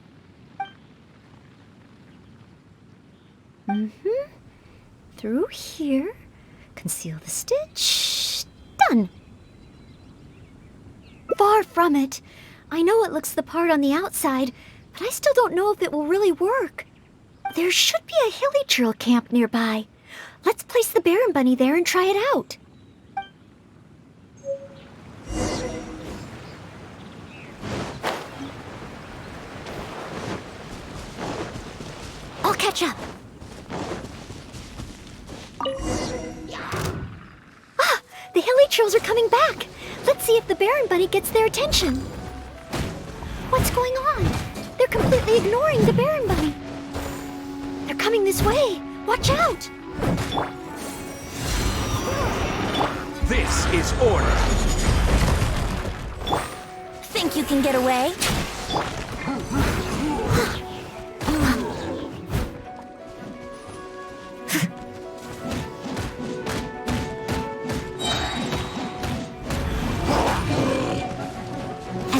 Through here. Conceal the stitch. Done. Far from it. I know it looks the part on the outside, but I still don't know if it will really work. There should be a hilly drill camp nearby. Let's place the Baron Bunny there and try it out. I'll catch up. The hilly trills are coming back. Let's see if the Baron Bunny gets their attention. What's going on? They're completely ignoring the Baron Bunny. They're coming this way. Watch out! This is order. Think you can get away?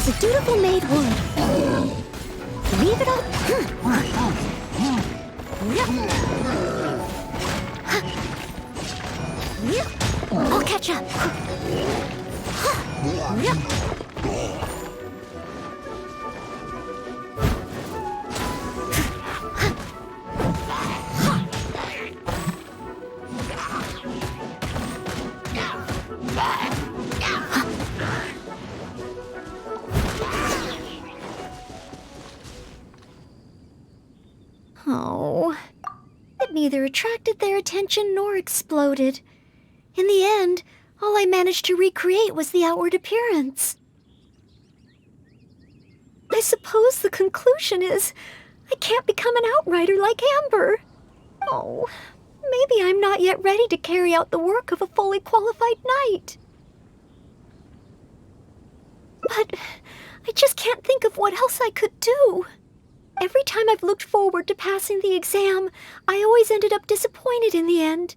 as a dutiful maid would. Leave it all. I'll catch up. Oh, it neither attracted their attention nor exploded. In the end, all I managed to recreate was the outward appearance. I suppose the conclusion is I can't become an outrider like Amber. Oh, maybe I'm not yet ready to carry out the work of a fully qualified knight. But I just can't think of what else I could do. Every time I've looked forward to passing the exam, I always ended up disappointed in the end.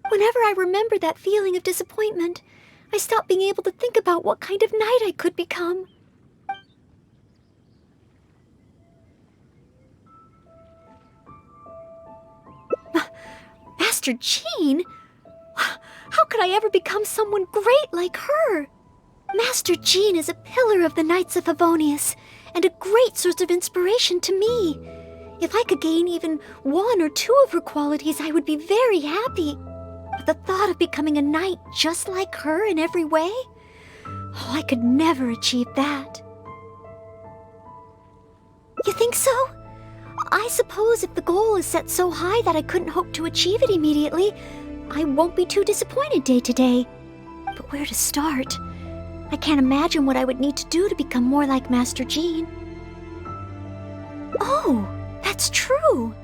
Whenever I remember that feeling of disappointment, I stop being able to think about what kind of knight I could become. Master Jean? How could I ever become someone great like her? Master Jean is a pillar of the Knights of Favonius, and a great source of inspiration to me. If I could gain even one or two of her qualities, I would be very happy. But the thought of becoming a knight just like her in every way? Oh, I could never achieve that. You think so? I suppose if the goal is set so high that I couldn't hope to achieve it immediately, I won't be too disappointed day to day. But where to start? I can't imagine what I would need to do to become more like Master Jean. Oh, that's true.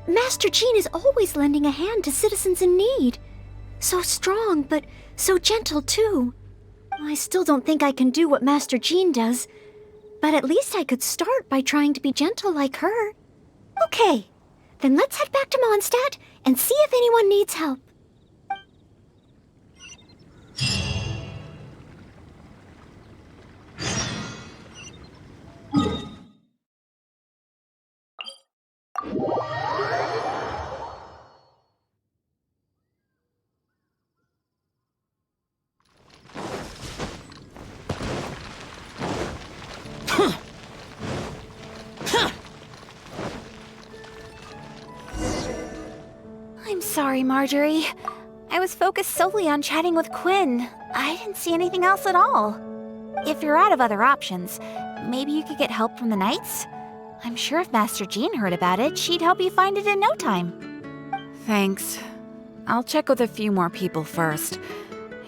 Master Jean is always lending a hand to citizens in need. So strong, but so gentle too. I still don't think I can do what Master Jean does, but at least I could start by trying to be gentle like her. Okay, then let's head back to Mondstadt and see if anyone needs help. I'm sorry, Marjorie. I was focused solely on chatting with Quinn. I didn't see anything else at all. If you're out of other options, maybe you could get help from the Knights? I'm sure if Master Jean heard about it, she'd help you find it in no time. Thanks. I'll check with a few more people first.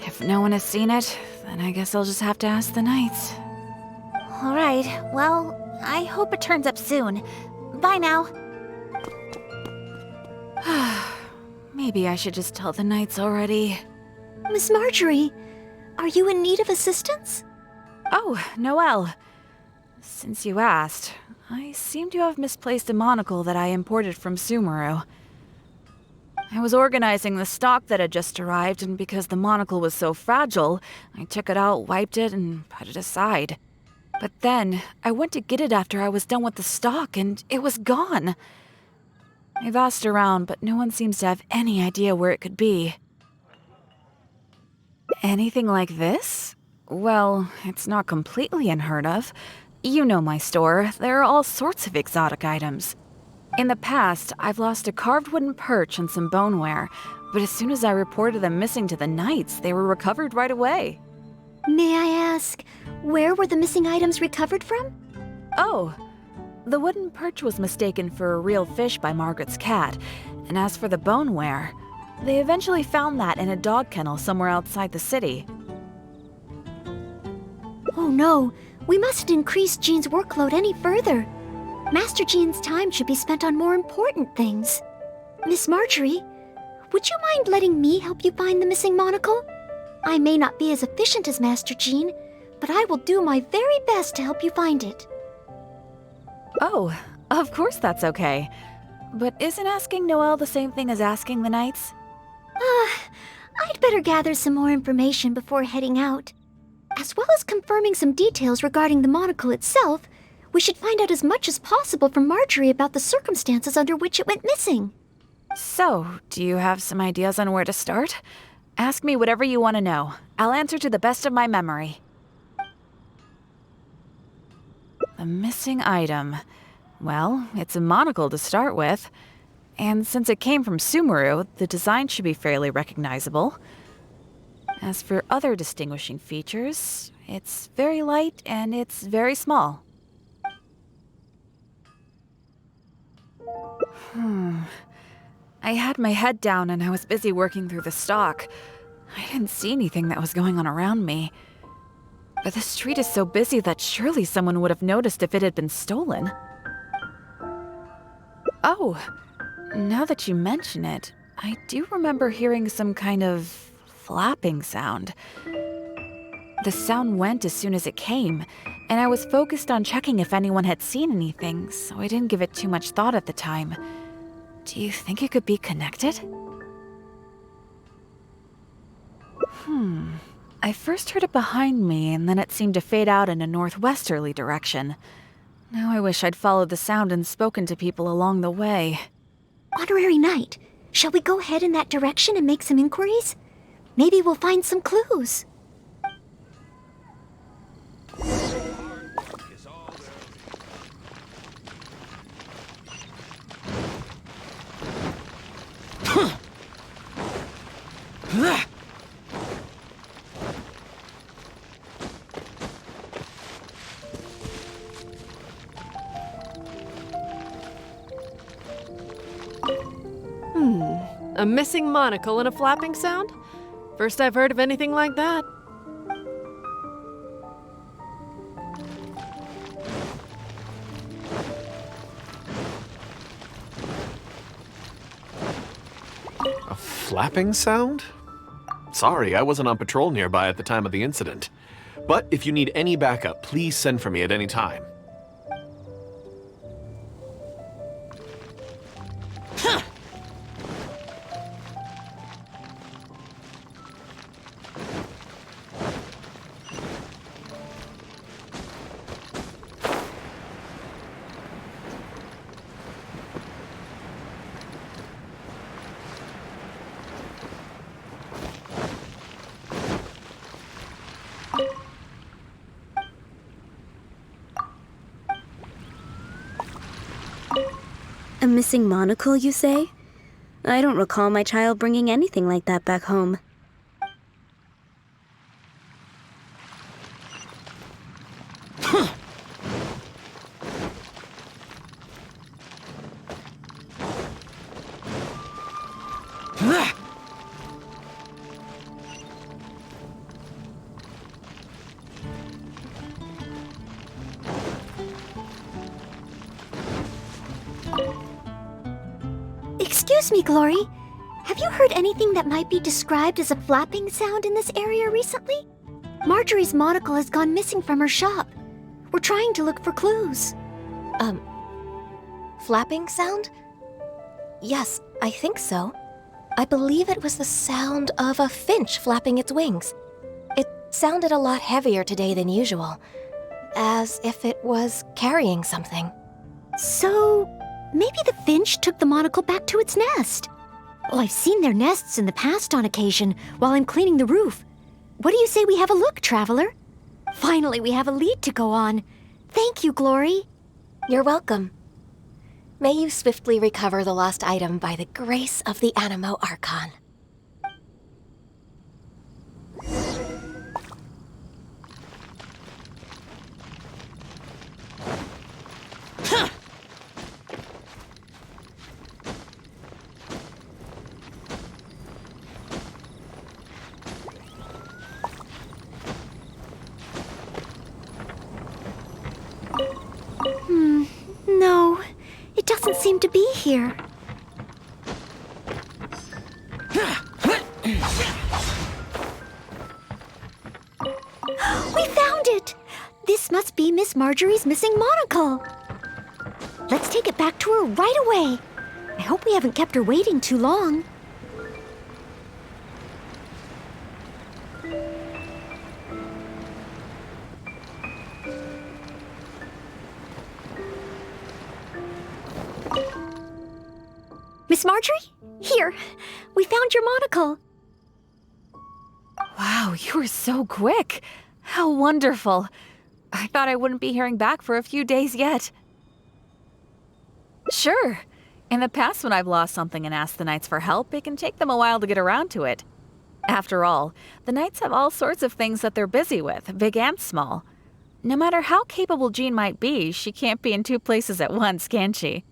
If no one has seen it, then I guess I'll just have to ask the Knights. All right, well, I hope it turns up soon. Bye now. Maybe I should just tell the Knights already. Miss Marjorie, are you in need of assistance? Oh, Noelle. Since you asked, I seem to have misplaced a monocle that I imported from Sumeru. I was organizing the stock that had just arrived, and because the monocle was so fragile, I took it out, wiped it, and put it aside. But then, I went to get it after I was done with the stock, and it was gone. I've asked around, but no one seems to have any idea where it could be. Anything like this? Well, it's not completely unheard of. You know my store. There are all sorts of exotic items. In the past, I've lost a carved wooden perch and some boneware, but as soon as I reported them missing to the Knights, they were recovered right away. May I ask, where were the missing items recovered from? Oh, the wooden perch was mistaken for a real fish by Margaret's cat, and as for the boneware, they eventually found that in a dog kennel somewhere outside the city. Oh no, we mustn't increase Jean's workload any further. Master Jean's time should be spent on more important things. Miss Marjorie, would you mind letting me help you find the missing monocle? I may not be as efficient as Master Jean, but I will do my very best to help you find it. Oh, of course that's okay. But isn't asking Noelle the same thing as asking the Knights? I'd better gather some more information before heading out. As well as confirming some details regarding the monocle itself, we should find out as much as possible from Marjorie about the circumstances under which it went missing. So, do you have some ideas on where to start? Ask me whatever you want to know. I'll answer to the best of my memory. The missing item. Well, it's a monocle to start with. And since it came from Sumeru, the design should be fairly recognizable. As for other distinguishing features, it's very light and it's very small. I had my head down and I was busy working through the stock. I didn't see anything that was going on around me. But the street is so busy that surely someone would have noticed if it had been stolen. Oh, now that you mention it, I do remember hearing some kind of flapping sound. The sound went as soon as it came, and I was focused on checking if anyone had seen anything, so I didn't give it too much thought at the time. Do you think it could be connected? I first heard it behind me, and then it seemed to fade out in a northwesterly direction. Now I wish I'd followed the sound and spoken to people along the way. Honorary Knight, shall we go ahead in that direction and make some inquiries? Maybe we'll find some clues. A missing monocle and a flapping sound? First I've heard of anything like that. A flapping sound? Sorry, I wasn't on patrol nearby at the time of the incident. But if you need any backup, please send for me at any time. A missing monocle, you say? I don't recall my child bringing anything like that back home. Excuse me, Glory. Have you heard anything that might be described as a flapping sound in this area recently? Marjorie's monocle has gone missing from her shop. We're trying to look for clues. Flapping sound? Yes, I think so. I believe it was the sound of a finch flapping its wings. It sounded a lot heavier today than usual, as if it was carrying something. So, maybe the finch took the monocle back to its nest. Well, I've seen their nests in the past on occasion while I'm cleaning the roof. What do you say we have a look, traveler? Finally, we have a lead to go on. Thank you, Glory. You're welcome. May you swiftly recover the lost item by the grace of the Animo Archon. No, it doesn't seem to be here. We found it! This must be Miss Marjorie's missing monocle. Let's take it back to her right away. I hope we haven't kept her waiting too long. Miss Marjorie? Here, we found your monocle. Wow, you were so quick. How wonderful. I thought I wouldn't be hearing back for a few days yet. Sure. In the past, when I've lost something and asked the Knights for help, it can take them a while to get around to it. After all, the Knights have all sorts of things that they're busy with, big and small. No matter how capable Jean might be, she can't be in two places at once, can she?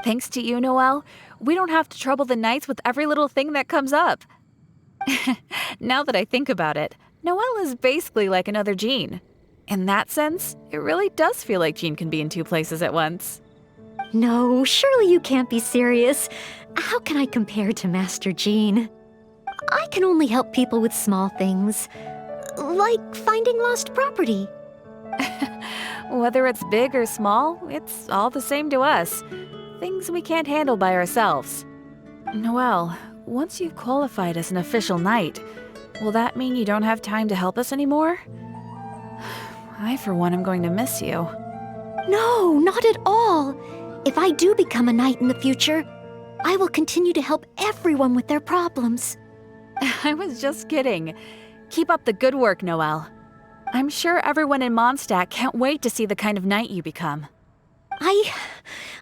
Thanks to you, Noelle, we don't have to trouble the Knights with every little thing that comes up. Now that I think about it, Noelle is basically like another Jean. In that sense, it really does feel like Jean can be in two places at once. No, surely you can't be serious. How can I compare to Master Jean? I can only help people with small things, like finding lost property. Whether it's big or small, it's all the same to us. Things we can't handle by ourselves. Noelle, once you've qualified as an official knight, will that mean you don't have time to help us anymore? I, for one, am going to miss you. No, not at all. If I do become a knight in the future, I will continue to help everyone with their problems. I was just kidding. Keep up the good work, Noelle. I'm sure everyone in Mondstadt can't wait to see the kind of knight you become.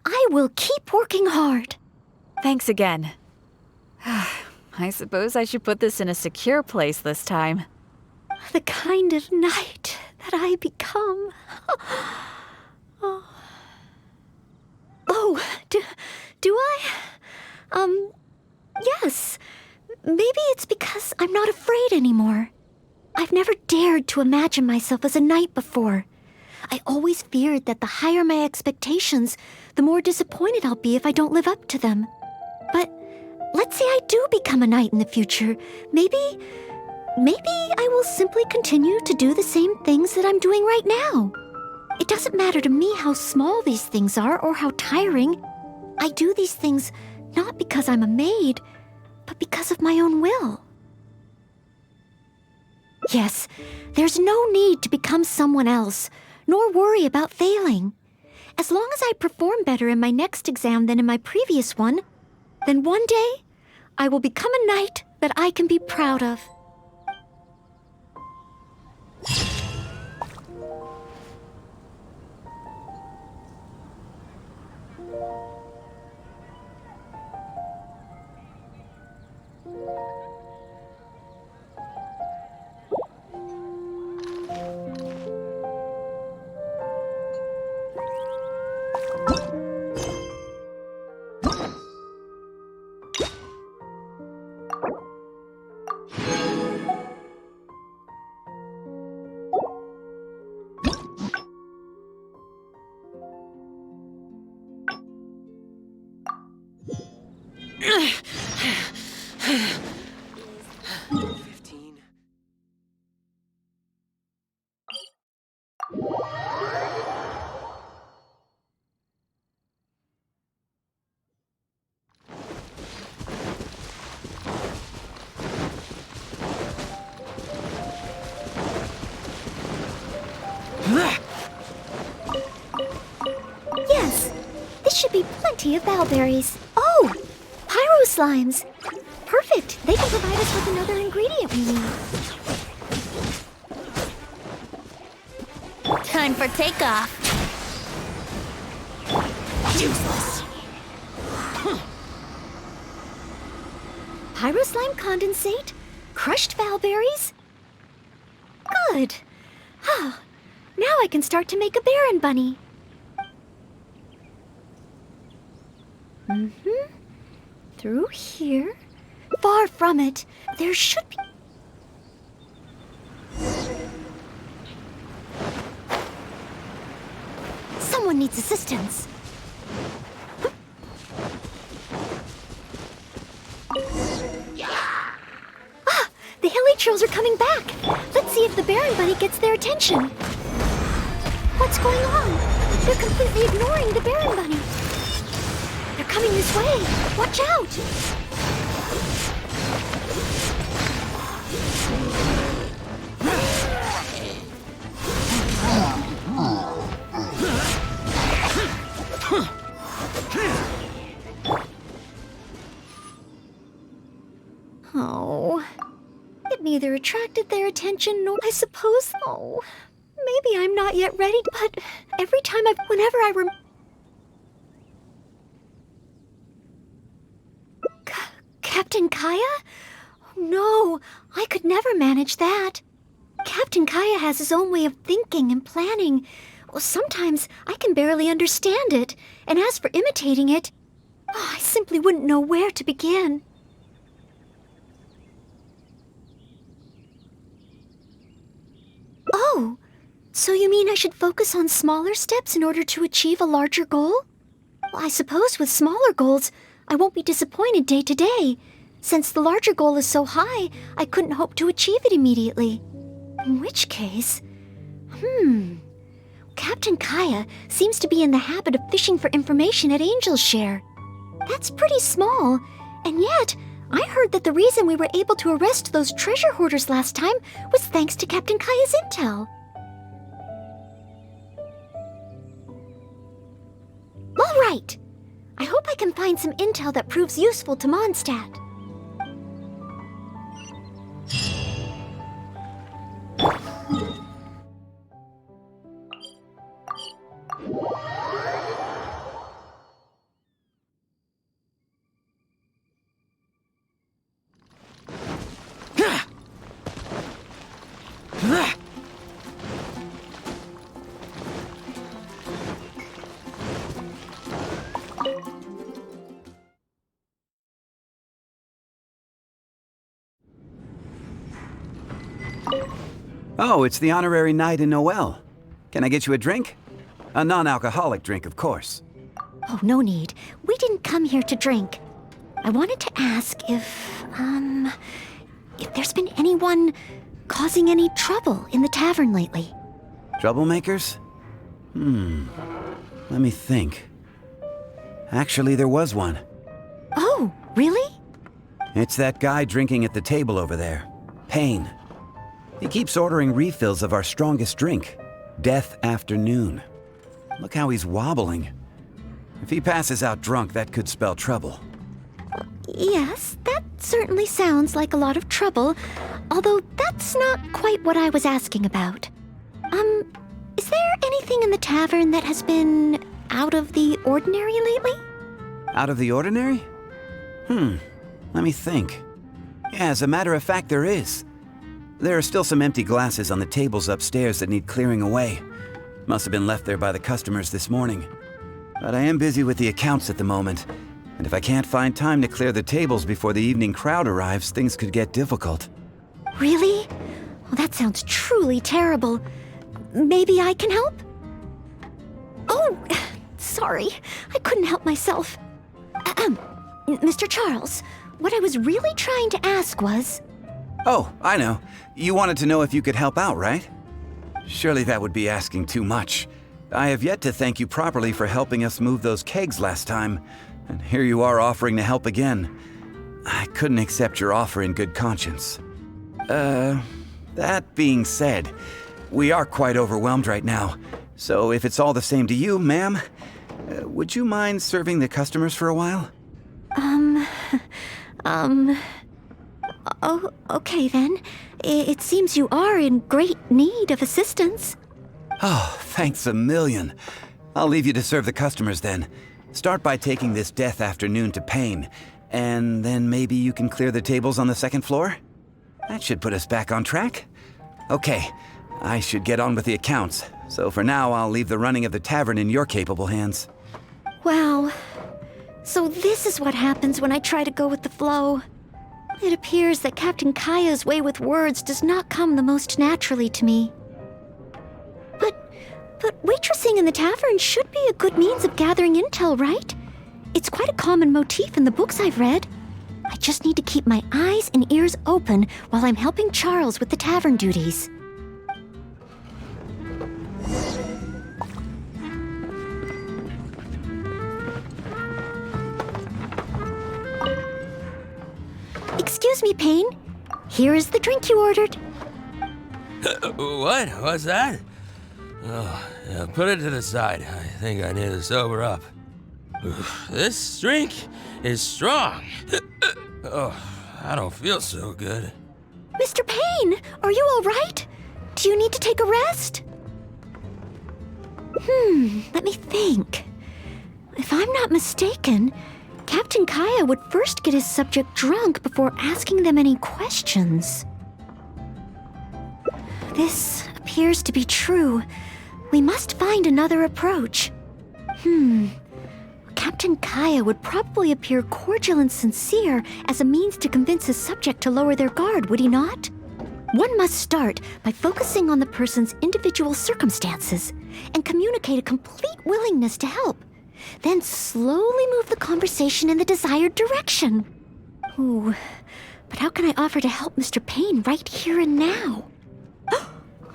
I will keep working hard. Thanks again. I suppose I should put this in a secure place this time. The kind of knight that I become. Oh, do I? Yes. Maybe it's because I'm not afraid anymore. I've never dared to imagine myself as a knight before. I always feared that the higher my expectations, the more disappointed I'll be if I don't live up to them. But let's say I do become a knight in the future. Maybe I will simply continue to do the same things that I'm doing right now. It doesn't matter to me how small these things are or how tiring. I do these things not because I'm a maid, but because of my own will. Yes, there's no need to become someone else, nor worry about failing. As long as I perform better in my next exam than in my previous one, then one day I will become a knight that I can be proud of. Yes, this should be plenty of bowberries. Oh, pyro slimes. Perfect. They can provide us with another ingredient we need. Time for takeoff. Useless. Pyro slime condensate? Crushed bowberries? Good. Now I can start to make a Baron bunny. Through here? Far from it. There should be... Someone needs assistance. The hilly trolls are coming back. Let's see if the Baron bunny gets their attention. What's going on? They're completely ignoring the Baron bunny. They're coming this way. Watch out! neither attracted their attention nor, I suppose, oh, maybe I'm not yet ready, but every time whenever I Captain Kaya? No, I could never manage that. Captain Kaya has his own way of thinking and planning. Well, sometimes I can barely understand it, and as for imitating it, I simply wouldn't know where to begin. Oh, so you mean I should focus on smaller steps in order to achieve a larger goal? Well, I suppose with smaller goals, I won't be disappointed day to day. Since the larger goal is so high, I couldn't hope to achieve it immediately. In which case, Captain Kaya seems to be in the habit of fishing for information at Angel's Share. That's pretty small, and yet I heard that the reason we were able to arrest those treasure hoarders last time was thanks to Captain Kaya's intel. All right. I hope I can find some intel that proves useful to Mondstadt. Oh, it's the honorary night in Noelle. Can I get you a drink? A non-alcoholic drink, of course. Oh, no need. We didn't come here to drink. I wanted to ask if there's been anyone causing any trouble in the tavern lately. Troublemakers? Let me think. Actually, there was one. Oh, really? It's that guy drinking at the table over there. Payne. He keeps ordering refills of our strongest drink, Death Afternoon. Look how he's wobbling. If he passes out drunk, that could spell trouble. Yes, that certainly sounds like a lot of trouble, although that's not quite what I was asking about. Is there anything in the tavern that has been out of the ordinary lately? Out of the ordinary? Let me think. Yeah, as a matter of fact, there is. There are still some empty glasses on the tables upstairs that need clearing away. Must have been left there by the customers this morning. But I am busy with the accounts at the moment, and if I can't find time to clear the tables before the evening crowd arrives, things could get difficult. Really? Well, that sounds truly terrible. Maybe I can help? Oh, sorry. I couldn't help myself. Mr. Charles, what I was really trying to ask was... Oh, I know. You wanted to know if you could help out, right? Surely that would be asking too much. I have yet to thank you properly for helping us move those kegs last time, and here you are offering to help again. I couldn't accept your offer in good conscience. That being said, we are quite overwhelmed right now, so if it's all the same to you, ma'am, would you mind serving the customers for a while? Oh, okay then. It seems you are in great need of assistance. Oh, thanks a million. I'll leave you to serve the customers then. Start by taking this Death Afternoon to Payne, and then maybe you can clear the tables on the second floor? That should put us back on track. Okay, I should get on with the accounts, so for now I'll leave the running of the tavern in your capable hands. Wow. So this is what happens when I try to go with the flow. It appears that Captain Kaya's way with words does not come the most naturally to me. But waitressing in the tavern should be a good means of gathering intel, right? It's quite a common motif in the books I've read. I just need to keep my eyes and ears open while I'm helping Charles with the tavern duties. Excuse me, Payne. Here is the drink you ordered. What? What's that? Oh, yeah, put it to the side. I think I need to sober up. This drink is strong. Oh, I don't feel so good. Mr. Payne, are you all right? Do you need to take a rest? Let me think. If I'm not mistaken, Captain Kaya would first get his subject drunk before asking them any questions. This appears to be true. We must find another approach. Captain Kaya would probably appear cordial and sincere as a means to convince his subject to lower their guard, would he not? One must start by focusing on the person's individual circumstances and communicate a complete willingness to help. Then slowly move the conversation in the desired direction. Ooh, but how can I offer to help Mr. Payne right here and now?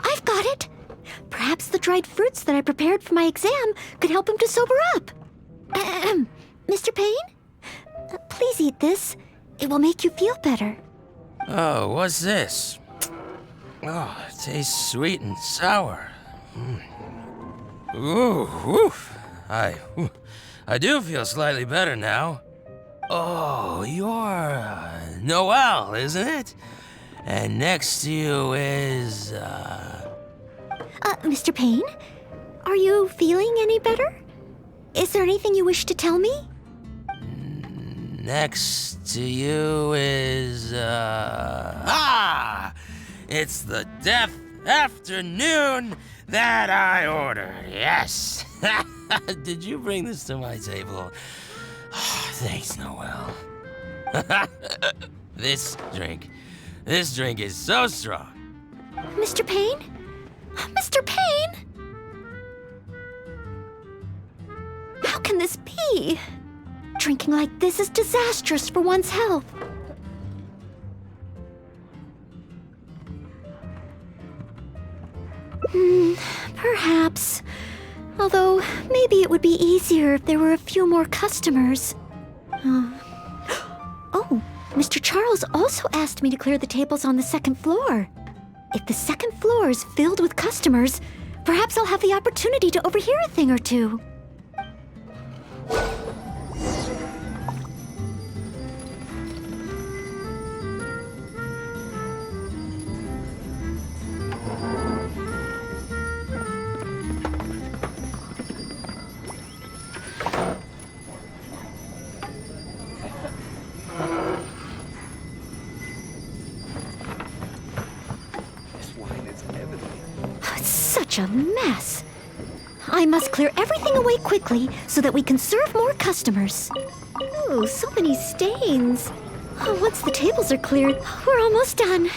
I've got it! Perhaps the dried fruits that I prepared for my exam could help him to sober up. Mr. Payne? Please eat this. It will make you feel better. Oh, what's this? Oh, it tastes sweet and sour. Ooh, woof. I do feel slightly better now. Oh, you're Noelle, isn't it? And next to you is, Mr. Payne? Are you feeling any better? Is there anything you wish to tell me? Next to you is, it's the death afternoon that I ordered, yes. Did you bring this to my table? Oh, thanks, Noelle. This drink is so strong. Mr. Payne? Mr. Payne? How can this be? Drinking like this is disastrous for one's health. Perhaps. Although, maybe it would be easier if there were a few more customers. Oh, Mr. Charles also asked me to clear the tables on the second floor. If the second floor is filled with customers, perhaps I'll have the opportunity to overhear a thing or two. Such a mess. I must clear everything away quickly so that we can serve more customers. Ooh, so many stains. Once the tables are cleared, we're almost done.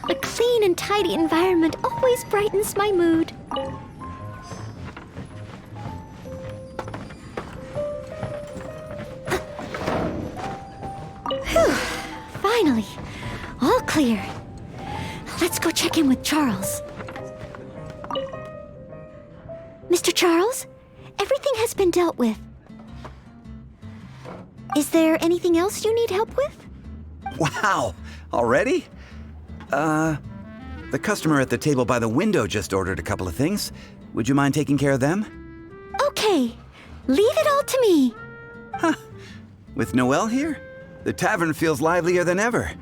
A clean and tidy environment always brightens my mood. Whew. Finally, all clear. Let's go check in with Charles. Mr. Charles, everything has been dealt with. Is there anything else you need help with? Wow! Already? The customer at the table by the window just ordered a couple of things. Would you mind taking care of them? Okay. Leave it all to me. Huh. With Noelle here, the tavern feels livelier than ever.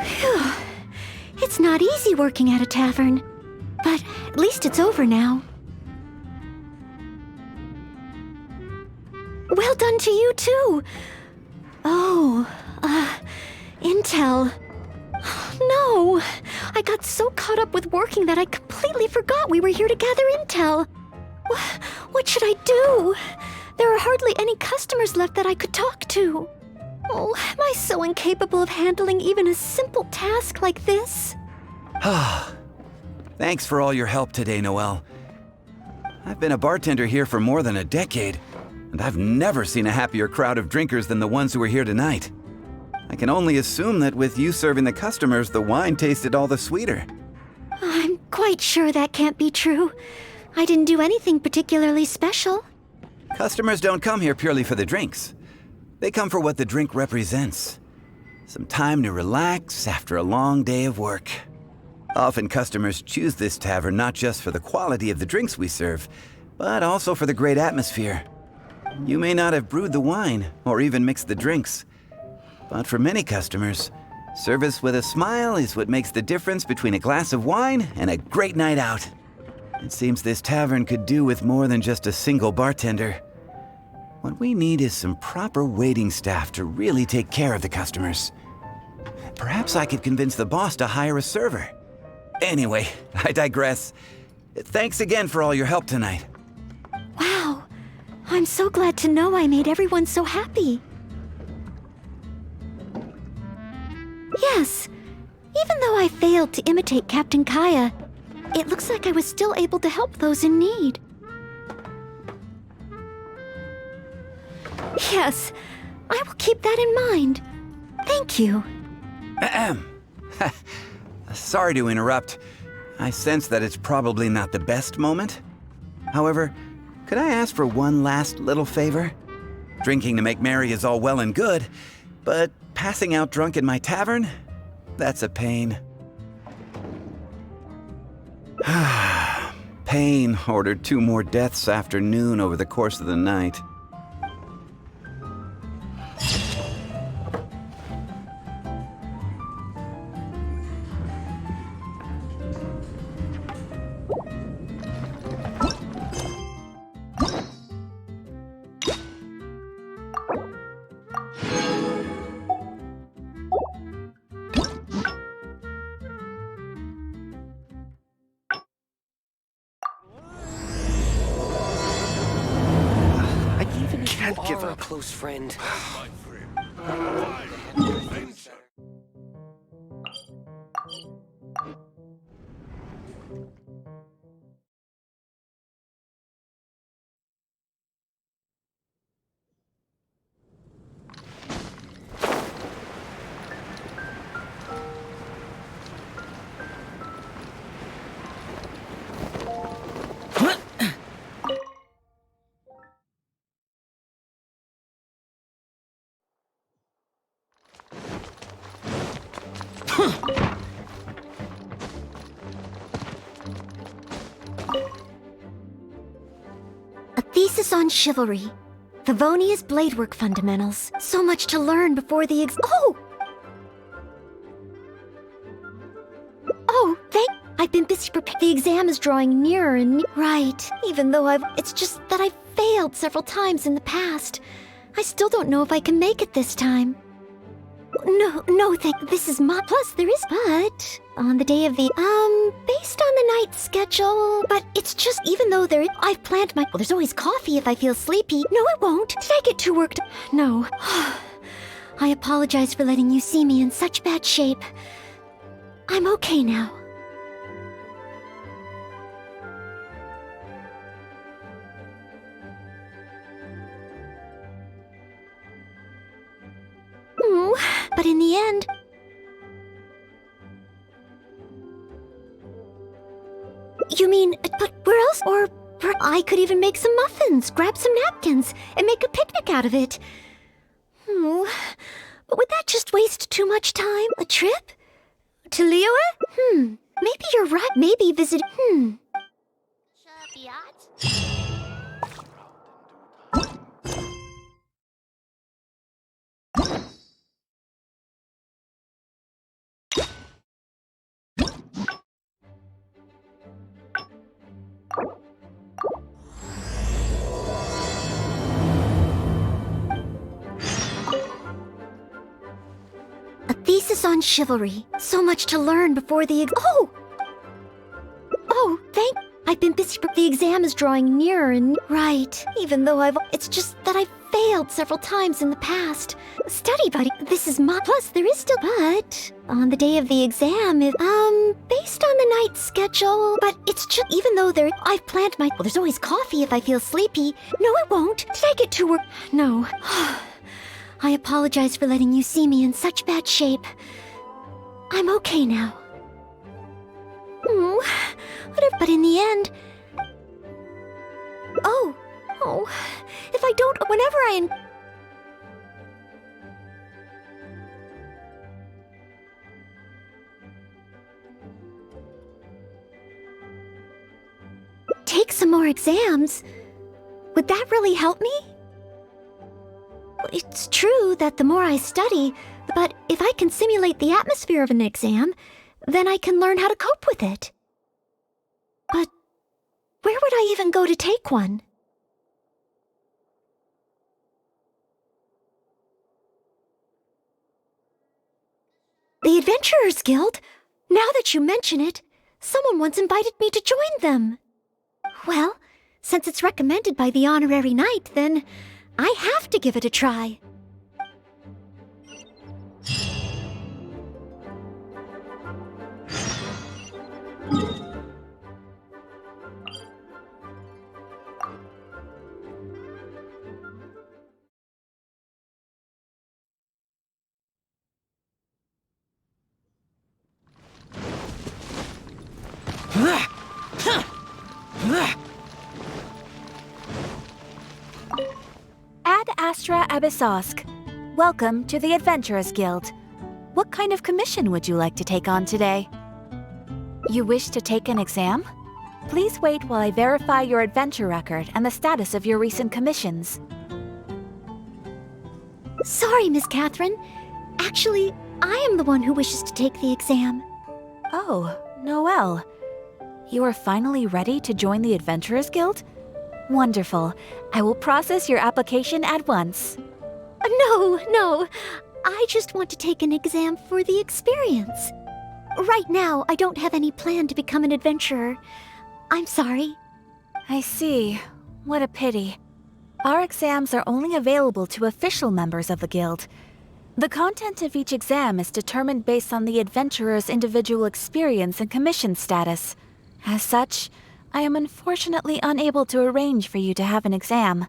Phew. It's not easy working at a tavern, but at least it's over now. Well done to you, too. Oh, intel. No, I got so caught up with working that I completely forgot we were here to gather intel. What should I do? There are hardly any customers left that I could talk to. Oh, am I so incapable of handling even a simple task like this? Thanks for all your help today, Noelle. I've been a bartender here for more than a decade, and I've never seen a happier crowd of drinkers than the ones who are here tonight. I can only assume that with you serving the customers, the wine tasted all the sweeter. I'm quite sure that can't be true. I didn't do anything particularly special. Customers don't come here purely for the drinks. They come for what the drink represents. Some time to relax after a long day of work. Often customers choose this tavern not just for the quality of the drinks we serve, but also for the great atmosphere. You may not have brewed the wine or even mixed the drinks, but for many customers, service with a smile is what makes the difference between a glass of wine and a great night out. It seems this tavern could do with more than just a single bartender. What we need is some proper waiting staff to really take care of the customers. Perhaps I could convince the boss to hire a server. Anyway, I digress. Thanks again for all your help tonight. Wow. I'm so glad to know I made everyone so happy. Yes. Even though I failed to imitate Captain Kaya, it looks like I was still able to help those in need. Yes, I will keep that in mind. Thank you. Ahem. Sorry to interrupt. I sense that it's probably not the best moment. However, could I ask for one last little favor? Drinking to make merry is all well and good, but passing out drunk in my tavern? That's a pain. Pain ordered 2 more deaths after noon over the course of the night. Can't give up. Close friend. A thesis on chivalry. Favonia's bladework fundamentals. So much to learn before the Oh, I've been busy preparing. The exam is drawing nearer and Right. Even though it's just that I've failed several times in the past. I still don't know if I can make it this time. No, this is my... Plus, there is... But... On the day of the... Based on the night schedule... But it's just... Even though I've planned my... Well, there's always coffee if I feel sleepy. No, it won't. Did I get too worked? No. I apologize for letting you see me in such bad shape. I'm okay now. But in the end... You mean, but where else? Or I could even make some muffins, grab some napkins, and make a picnic out of it. But would that just waste too much time? A trip? To Liyue? Maybe you're right. Maybe visit... A thesis on chivalry. So much to learn before the I've been busy. The exam is drawing nearer and... Right. Even though It's just that I've failed several times in the past. Study buddy. This is my... Plus, there is still... But... On the day of the exam is... Based on the night schedule... But it's just... Even though I've planned my... Well, there's always coffee if I feel sleepy. No, it won't. Did I get too worked? No. I apologize for letting you see me in such bad shape. I'm okay now. Whatever. But in the end... If I don't... Whenever take some more exams? Would that really help me? It's true that the more I study, but if I can simulate the atmosphere of an exam, then I can learn how to cope with it. But where would I even go to take one? The Adventurers Guild? Now that you mention it, someone once invited me to join them. Well, since it's recommended by the honorary knight, then I have to give it a try. Ad Astra Abyssosk. Welcome to the Adventurers Guild. What kind of commission would you like to take on today? You wish to take an exam? Please wait while I verify your adventure record and the status of your recent commissions. Sorry, Miss Catherine. Actually, I am the one who wishes to take the exam. Oh, Noelle. You are finally ready to join the Adventurers Guild? Wonderful. I will process your application at once. No. I just want to take an exam for the experience. Right now, I don't have any plan to become an adventurer. I'm sorry. I see. What a pity. Our exams are only available to official members of the guild. The content of each exam is determined based on the adventurer's individual experience and commission status. As such, I am unfortunately unable to arrange for you to have an exam.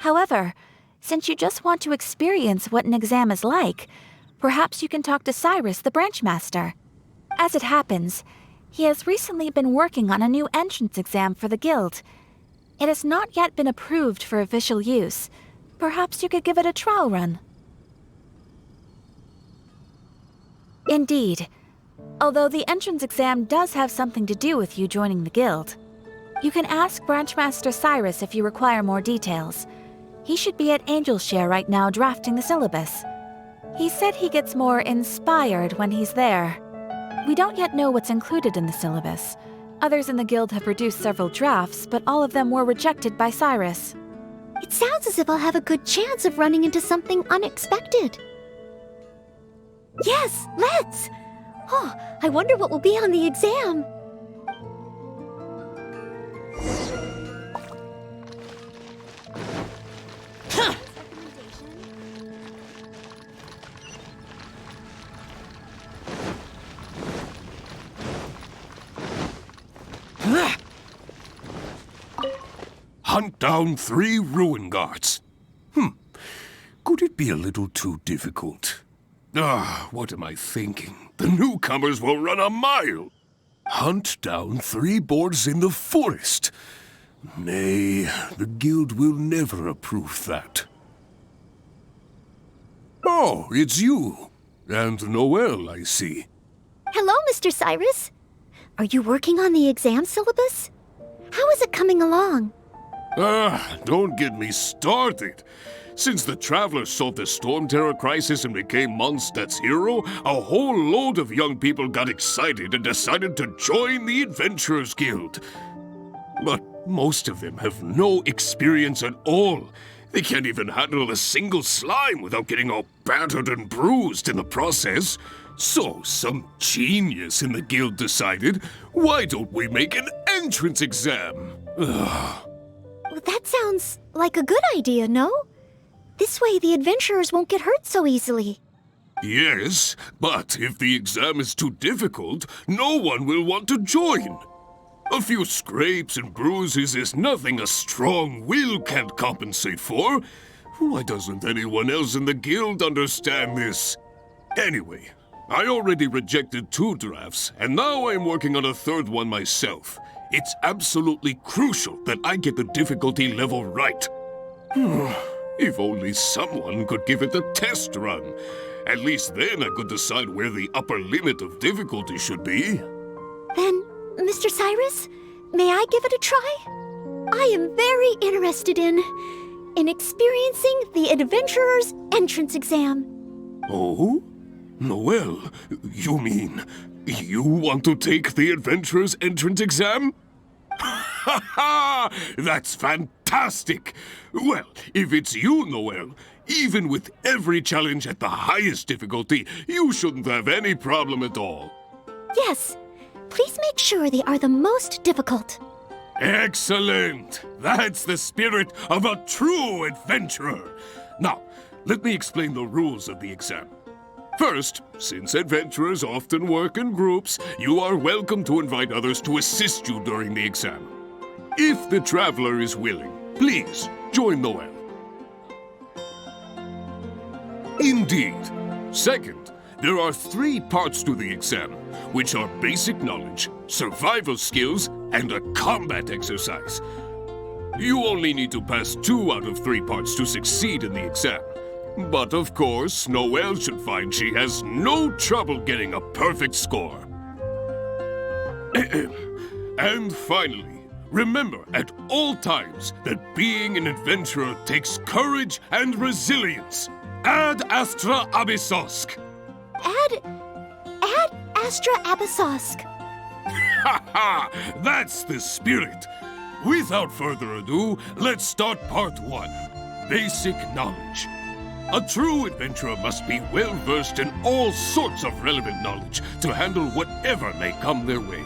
However, since you just want to experience what an exam is like, perhaps you can talk to Cyrus, the branch master. As it happens, he has recently been working on a new entrance exam for the guild. It has not yet been approved for official use. Perhaps you could give it a trial run. Indeed. Although the entrance exam does have something to do with you joining the guild. You can ask Branchmaster Cyrus if you require more details. He should be at Angelshare right now drafting the syllabus. He said he gets more inspired when he's there. We don't yet know what's included in the syllabus. Others in the guild have produced several drafts, but all of them were rejected by Cyrus. It sounds as if I'll have a good chance of running into something unexpected. Yes, let's! Oh, I wonder what will be on the exam. Hunt down 3 ruin guards. Could it be a little too difficult? What am I thinking? The newcomers will run a mile. Hunt down 3 boars in the forest. Nay, the guild will never approve that. Oh, it's you. And Noelle, I see. Hello, Mr. Cyrus. Are you working on the exam syllabus? How is it coming along? Don't get me started. Since the Travelers solved the Storm Terror crisis and became Mondstadt's hero, a whole load of young people got excited and decided to join the Adventurers Guild. But most of them have no experience at all. They can't even handle a single slime without getting all battered and bruised in the process. So some genius in the guild decided, why don't we make an entrance exam? That sounds like a good idea, no? This way the adventurers won't get hurt so easily. Yes, but if the exam is too difficult, no one will want to join. A few scrapes and bruises is nothing a strong will can't compensate for. Why doesn't anyone else in the guild understand this? Anyway, I already rejected 2 drafts, and now I'm working on a 3rd one myself. It's absolutely crucial that I get the difficulty level right. If only someone could give it a test run. At least then I could decide where the upper limit of difficulty should be. Then, Mr. Cyrus, may I give it a try? I am very interested in in experiencing the adventurer's entrance exam. Oh? Noelle, you mean you want to take the adventurer's entrance exam? Ha ha! That's fantastic! Well, if it's you, Noelle, even with every challenge at the highest difficulty, you shouldn't have any problem at all. Yes. Please make sure they are the most difficult. Excellent! That's the spirit of a true adventurer. Now, let me explain the rules of the exam. First, since adventurers often work in groups, you are welcome to invite others to assist you during the exam. If the traveler is willing, please join Noelle. Indeed. Second, there are 3 parts to the exam, which are basic knowledge, survival skills, and a combat exercise. You only need to pass 2 out of 3 parts to succeed in the exam. But of course, Noelle should find she has no trouble getting a perfect score. And finally, remember at all times that being an adventurer takes courage and resilience. Ad astra abyssosk. Ad Astra Abyssosk. Ha ha! That's the spirit. Without further ado, let's start part 1. Basic knowledge. A true adventurer must be well-versed in all sorts of relevant knowledge to handle whatever may come their way.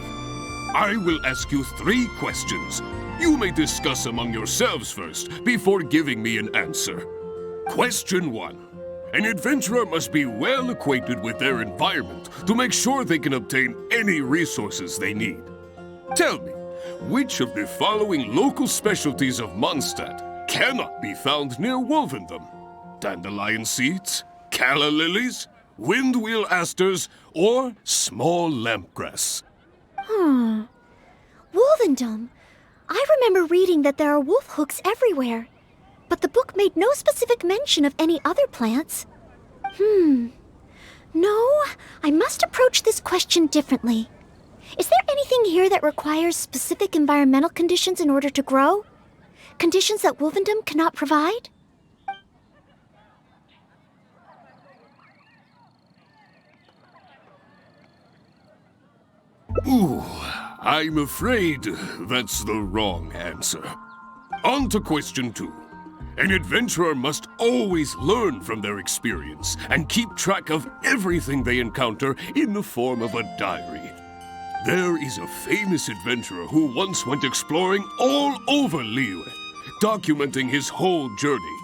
I will ask you 3 questions. You may discuss among yourselves first before giving me an answer. Question 1. An adventurer must be well acquainted with their environment to make sure they can obtain any resources they need. Tell me, which of the following local specialties of Mondstadt cannot be found near Wolvendom? Dandelion seeds, calla lilies, windwheel asters, or small lampgrass? Wolvendom. I remember reading that there are wolf hooks everywhere, but the book made no specific mention of any other plants. No, I must approach this question differently. Is there anything here that requires specific environmental conditions in order to grow? Conditions that Wolvendom cannot provide? Ooh, I'm afraid that's the wrong answer. On to question 2. An adventurer must always learn from their experience and keep track of everything they encounter in the form of a diary. There is a famous adventurer who once went exploring all over Liyue, documenting his whole journey.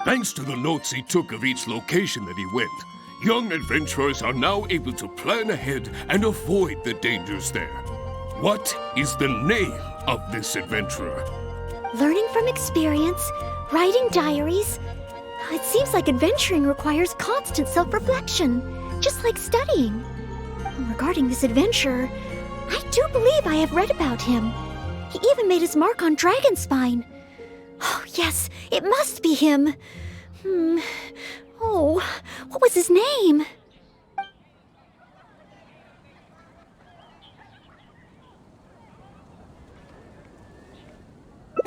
Thanks to the notes he took of each location that he went, young adventurers are now able to plan ahead and avoid the dangers there. What is the name of this adventurer? Learning from experience, writing diaries. It seems like adventuring requires constant self-reflection, just like studying. Regarding this adventurer, I do believe I have read about him. He even made his mark on Dragonspine. Oh, yes, it must be him. Oh, what was his name?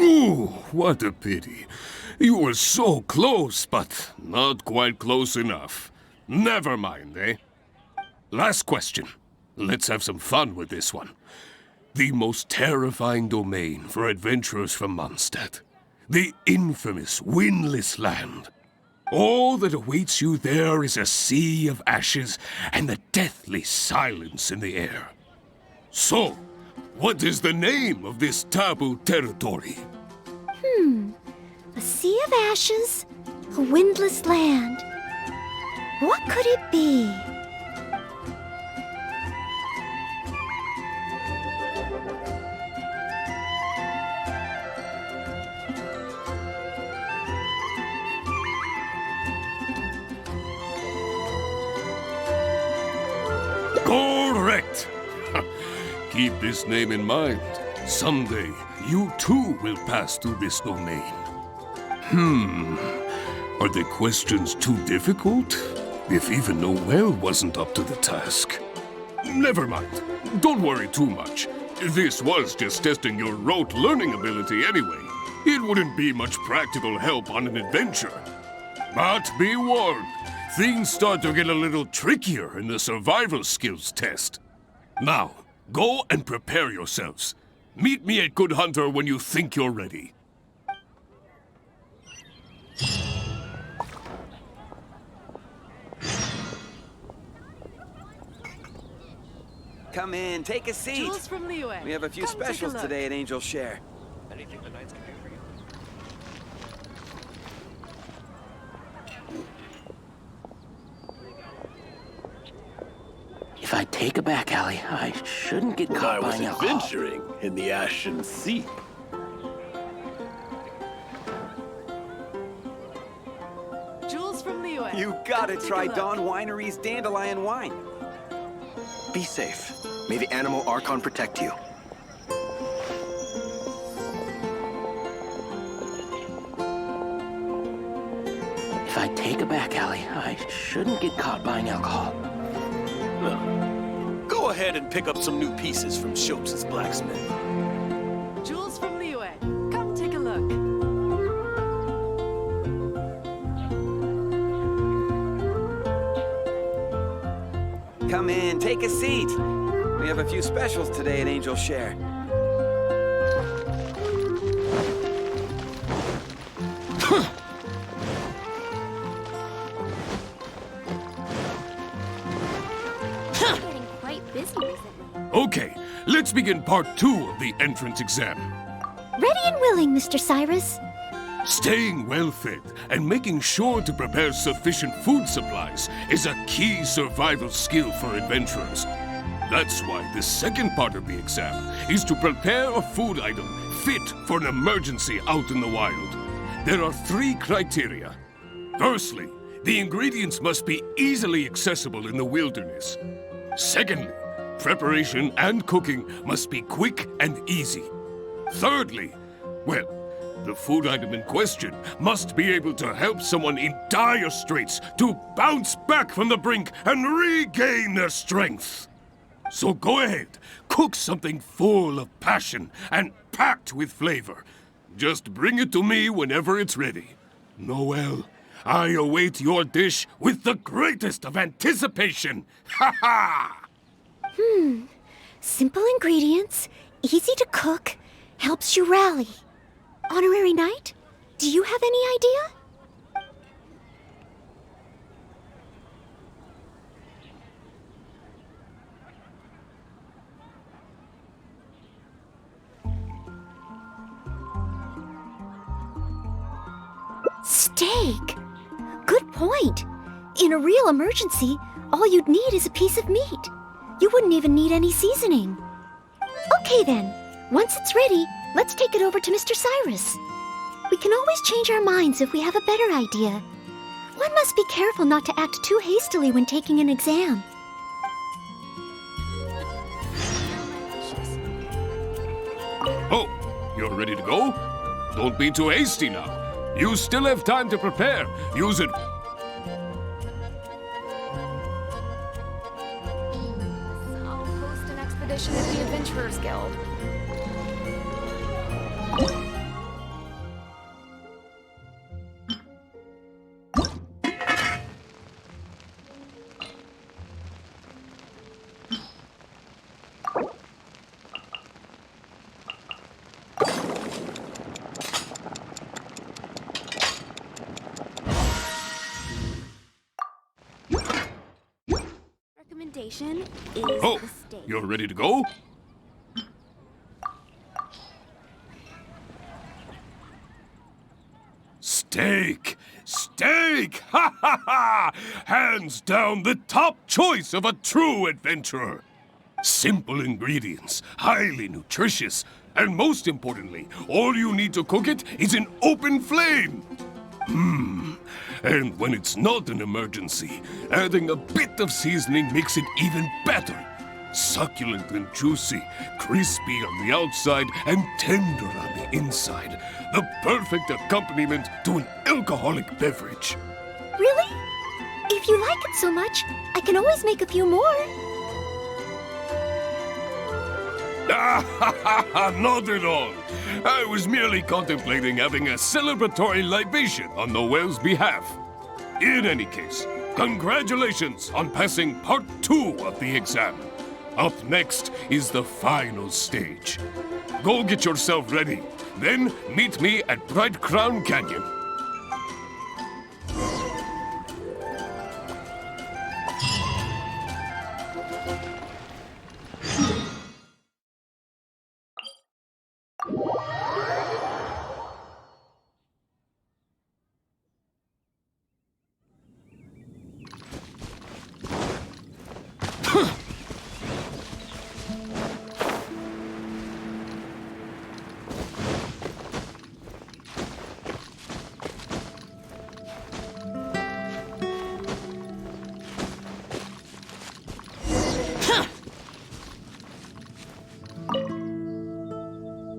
Ooh, what a pity. You were so close, but not quite close enough. Never mind, eh? Last question. Let's have some fun with this one. The most terrifying domain for adventurers from Mondstadt. The infamous Windless Land. All that awaits you there is a sea of ashes and the deathly silence in the air. So, what is the name of this taboo territory? A sea of ashes, a windless land. What could it be? Correct! Keep this name in mind. Someday, you too will pass through this domain. Are the questions too difficult? If even Noelle wasn't up to the task. Never mind. Don't worry too much. This was just testing your rote learning ability anyway. It wouldn't be much practical help on an adventure. But be warned, things start to get a little trickier in the survival skills test. Now, go and prepare yourselves. Meet me at Good Hunter when you think you're ready. Come in, take a seat. Jules from Liyue. We have a few Come take a specials look. today at Angel's Share. Anything the Knights can do for you? If I take a back alley, I shouldn't get caught I was buying alcohol. adventuring in the Ashen Sea. Jules from Liyue. You gotta Come take try a look. Dawn Winery's Dandelion Wine. Be safe. May the animal Archon protect you. If I take a back alley, I shouldn't get caught buying alcohol. Go ahead and pick up some new pieces from Shopes' blacksmith. Jules from Liyue. Come take a look. Come in, take a seat. We have a few specials today at Angel's Share. Getting quite busy recently. Okay, let's begin part 2 of the entrance exam. Ready and willing, Mr. Cyrus. Staying well fed and making sure to prepare sufficient food supplies is a key survival skill for adventurers. That's why the second part of the exam is to prepare a food item fit for an emergency out in the wild. There are 3 criteria. Firstly, the ingredients must be easily accessible in the wilderness. Secondly, preparation and cooking must be quick and easy. Thirdly, well, the food item in question must be able to help someone in dire straits to bounce back from the brink and regain their strength. So go ahead, cook something full of passion and packed with flavor. Just bring it to me whenever it's ready. Noelle, I await your dish with the greatest of anticipation. Ha ha! Simple ingredients, easy to cook, helps you rally. Honorary Knight, do you have any idea? Steak! Good point. In a real emergency, all you'd need is a piece of meat. You wouldn't even need any seasoning. Okay then, once it's ready, let's take it over to Mr. Cyrus. We can always change our minds if we have a better idea. One must be careful not to act too hastily when taking an exam. Oh, you're ready to go? Don't be too hasty now. You still have time to prepare. Use it. I'll host an expedition at the Adventurers Guild. Recommendation is Oh, the steak. you're ready to go? Steak! Steak! Ha ha ha! Hands down the top choice of a true adventurer. Simple ingredients, highly nutritious, and most importantly, all you need to cook it is an open flame. And when it's not an emergency, adding a bit of seasoning makes it even better. Succulent and juicy, crispy on the outside and tender on the inside. The perfect accompaniment to an alcoholic beverage. Really? If you like it so much, I can always make a few more. Not at all. I was merely contemplating having a celebratory libation on Noelle's behalf. In any case, congratulations on passing part 2 of the exam. Up next is the final stage. Go get yourself ready. Then meet me at Bright Crown Canyon.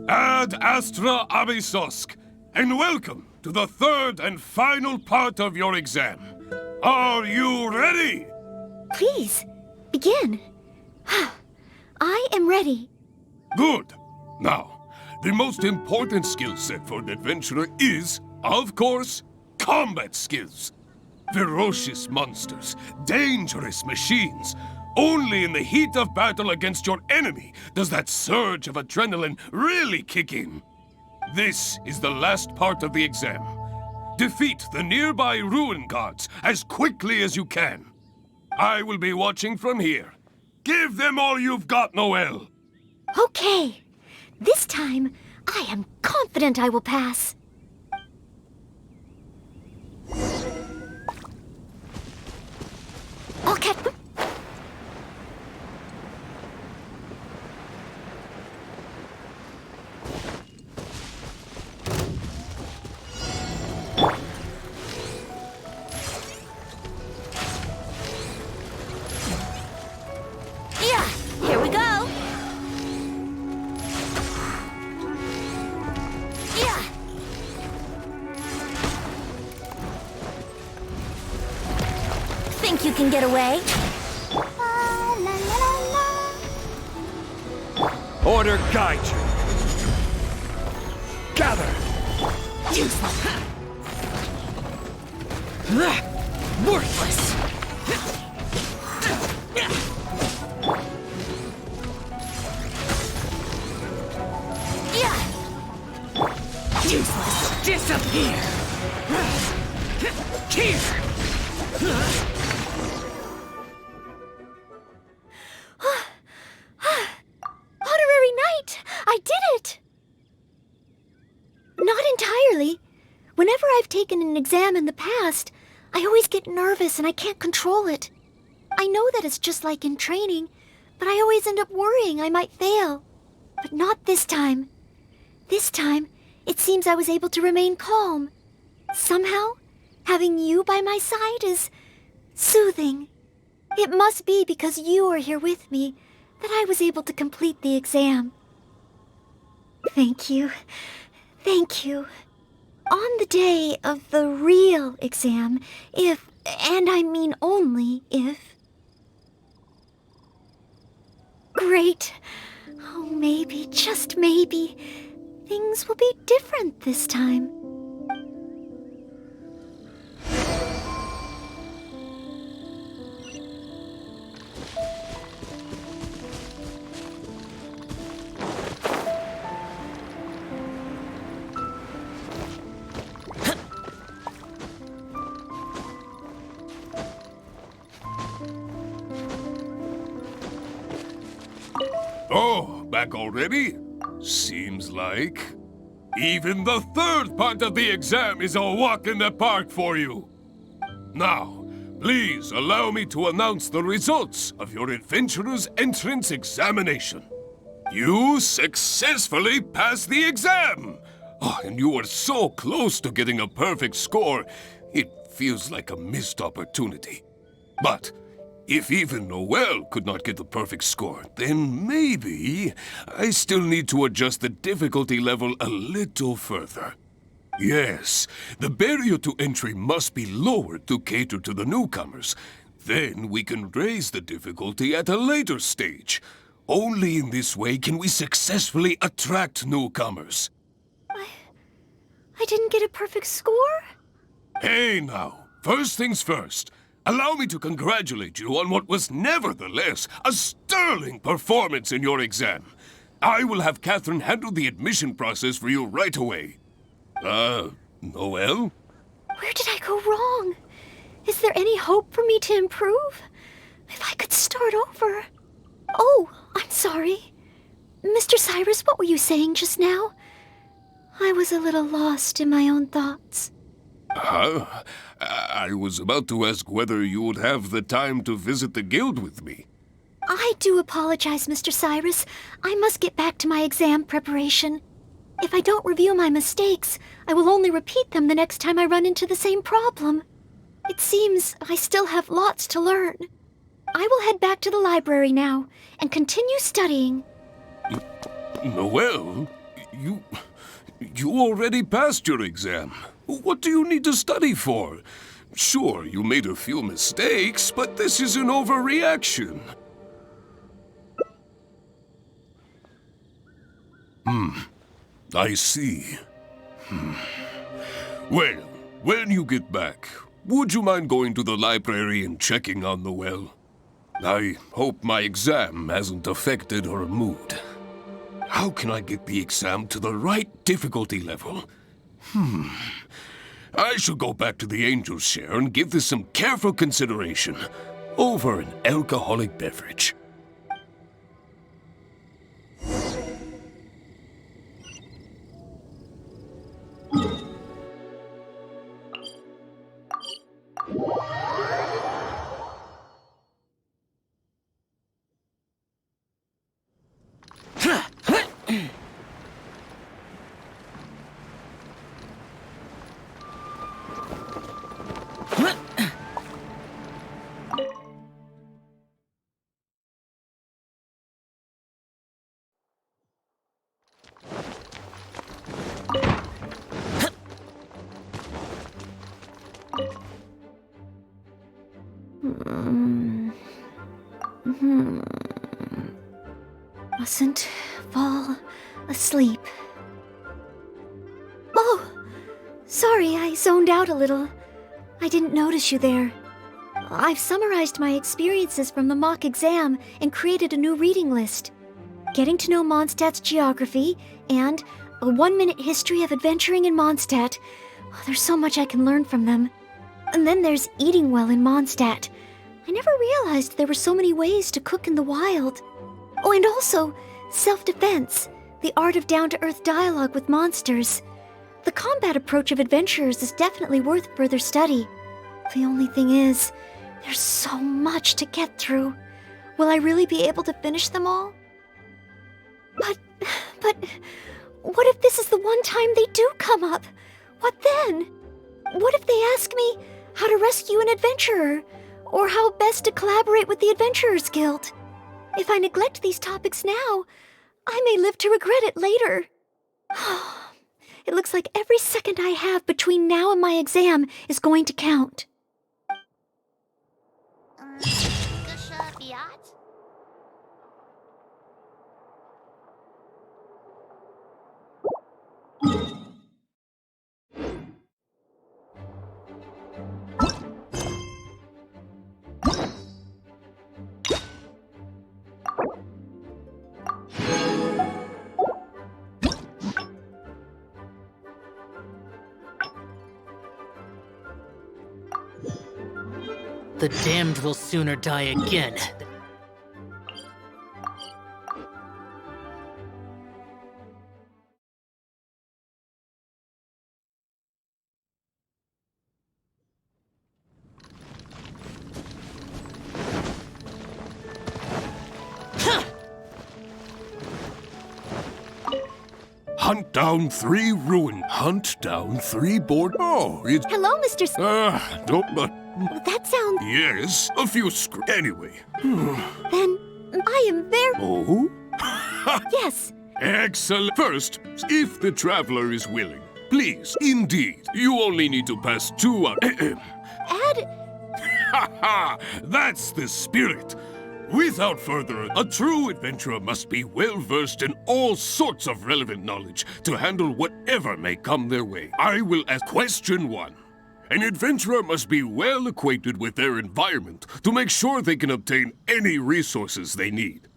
Ad Astra Abysosk, and welcome to the third and final part of your exam. Are you ready? Please, begin. I am ready. Good. Now, the most important skill set for an adventurer is, of course, combat skills. Ferocious monsters, dangerous machines. Only in the heat of battle against your enemy does that surge of adrenaline really kick in. This is the last part of the exam. Defeat the nearby ruin guards as quickly as you can. I will be watching from here. Give them all you've got, Noelle. Okay. This time, I am confident I will pass. I'll catch them. Here we go. Yeah. Think you can get away? Order guide you. Gather. Worthless. Useless. Disappear. Here. Honorary Knight! I did it! Not entirely. Whenever I've taken an exam in the past, I always get nervous and I can't control it. I know that it's just like in training, but I always end up worrying I might fail. But not this time. This time, it seems I was able to remain calm. Somehow, having you by my side is soothing. It must be because you are here with me that I was able to complete the exam. Thank you. Thank you. On the day of the real exam, if, and I mean only if... Great. Oh, maybe, just maybe, things will be different this time. Oh, back already? Seems like. Even the third part of the exam is a walk in the park for you. Now, please allow me to announce the results of your adventurer's entrance examination. You successfully passed the exam! Oh, and you were so close to getting a perfect score, it feels like a missed opportunity. But if even Noelle could not get the perfect score, then maybe I still need to adjust the difficulty level a little further. Yes, the barrier to entry must be lowered to cater to the newcomers. Then we can raise the difficulty at a later stage. Only in this way can we successfully attract newcomers. I didn't get a perfect score? Hey now, first things first. Allow me to congratulate you on what was nevertheless a sterling performance in your exam. I will have Catherine handle the admission process for you right away. Noelle? Where did I go wrong? Is there any hope for me to improve? If I could start over. Oh, I'm sorry. Mr. Cyrus, what were you saying just now? I was a little lost in my own thoughts. I was about to ask whether you would have the time to visit the guild with me. I do apologize, Mr. Cyrus. I must get back to my exam preparation. If I don't review my mistakes, I will only repeat them the next time I run into the same problem. It seems I still have lots to learn. I will head back to the library now and continue studying. Noelle, you already passed your exam. What do you need to study for? Sure, you made a few mistakes, but this is an overreaction. I see. Well, when you get back, would you mind going to the library and checking on Noelle? I hope my exam hasn't affected her mood. How can I get the exam to the right difficulty level? I shall go back to the Angel's Share and give this some careful consideration over an alcoholic beverage. Mustn't fall asleep. Oh, sorry, I zoned out a little. I didn't notice you there. I've summarized my experiences from the mock exam and created a new reading list. Getting to know Mondstadt's geography and a 1-minute history of adventuring in Mondstadt. Oh, there's so much I can learn from them. And then there's eating well in Mondstadt. I never realized there were so many ways to cook in the wild. Oh, and also, self-defense, the art of down-to-earth dialogue with monsters. The combat approach of adventurers is definitely worth further study. The only thing is, there's so much to get through. Will I really be able to finish them all? But, what if this is the one time they do come up? What then? What if they ask me how to rescue an adventurer? Or how best to collaborate with the Adventurers Guild? If I neglect these topics now, I may live to regret it later. It looks like every second I have between now and my exam is going to count. The damned will sooner die again. Hunt down 3 ruin. Hunt down 3 board. Oh, it's... Hello, Mr. don't but... That sounds... Yes, a few Anyway. Then, I am very... Oh? Yes. Excellent. First, if the traveler is willing, please, indeed, you only need to pass 2 out. Add... Ha ha! That's the spirit. Without further ado, a true adventurer must be well-versed in all sorts of relevant knowledge to handle whatever may come their way. I will ask question 1. An adventurer must be well acquainted with their environment to make sure they can obtain any resources they need.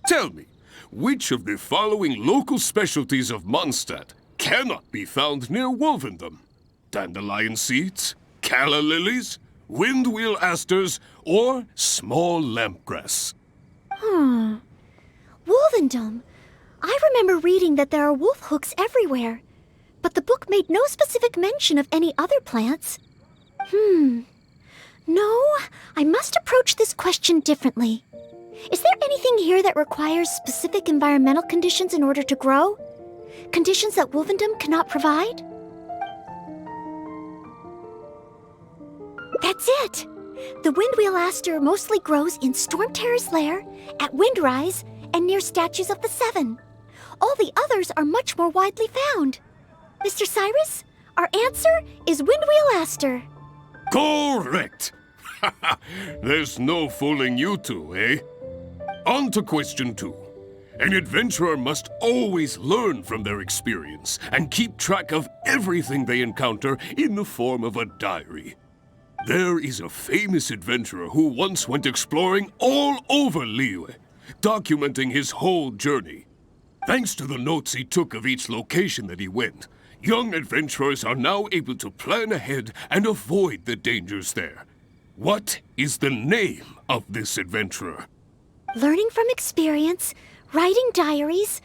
Tell me, which of the following local specialties of Mondstadt cannot be found near Wolvendom? Dandelion seeds, calla lilies, windwheel asters, or small lampgrass? Wolvendom. I remember reading that there are wolf hooks everywhere, but the book made no specific mention of any other plants. No, I must approach this question differently. Is there anything here that requires specific environmental conditions in order to grow? Conditions that Wolvendom cannot provide? That's it! The windwheel aster mostly grows in Stormterror's lair, at Windrise, and near statues of the Seven. All the others are much more widely found. Mr. Cyrus, our answer is windwheel aster. Correct! There's no fooling you two, eh? On to question 2. An adventurer must always learn from their experience and keep track of everything they encounter in the form of a diary. There is a famous adventurer who once went exploring all over Liyue, documenting his whole journey. Thanks to the notes he took of each location that he went, young adventurers are now able to plan ahead and avoid the dangers there. What is the name of this adventurer? Learning from experience, writing diaries.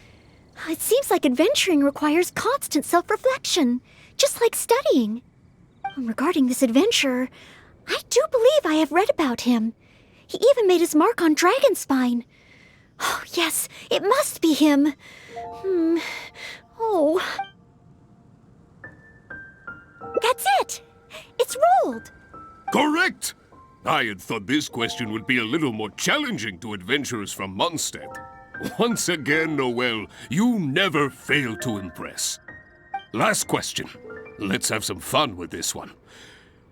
It seems like adventuring requires constant self-reflection, just like studying. Regarding this adventurer, I do believe I have read about him. He even made his mark on Dragonspine. Oh, yes, it must be him. Oh. That's it! It's rolled! Correct! I had thought this question would be a little more challenging to adventurers from Mondstadt. Once again, Noelle, you never fail to impress. Last question. Let's have some fun with this one.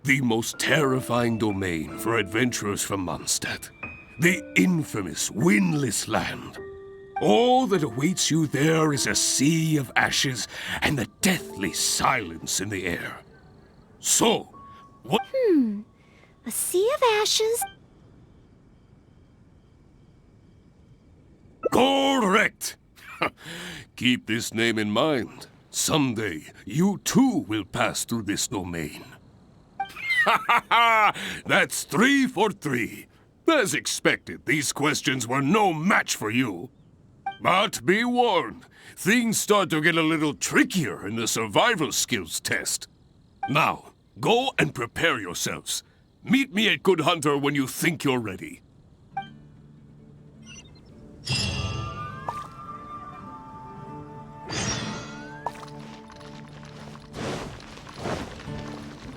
The most terrifying domain for adventurers from Mondstadt. The infamous Windless Land. All that awaits you there is a sea of ashes and the deathly silence in the air. So, what... A sea of ashes? Correct! Keep this name in mind. Someday, you too will pass through this domain. Ha ha ha! That's 3 for 3. As expected, these questions were no match for you. But be warned, things start to get a little trickier in the survival skills test. Now, go and prepare yourselves. Meet me at Good Hunter when you think you're ready.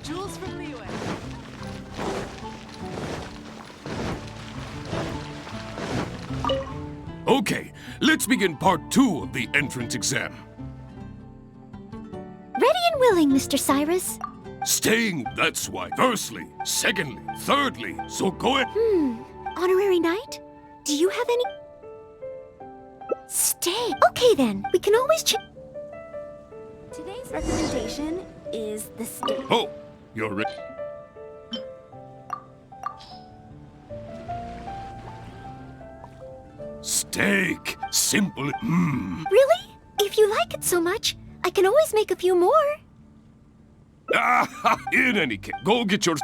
Jules from Liyue. Okay, let's begin part 2 of the entrance exam. Ready and willing, Mr. Cyrus. Staying, that's why. Firstly, secondly, thirdly, so go ahead. Honorary knight? Do you have any... Stay. Okay then, we can always Today's recommendation is the steak. Oh, you're ready. Steak. Simple. Really? If you like it so much, I can always make a few more. In any case, go get your...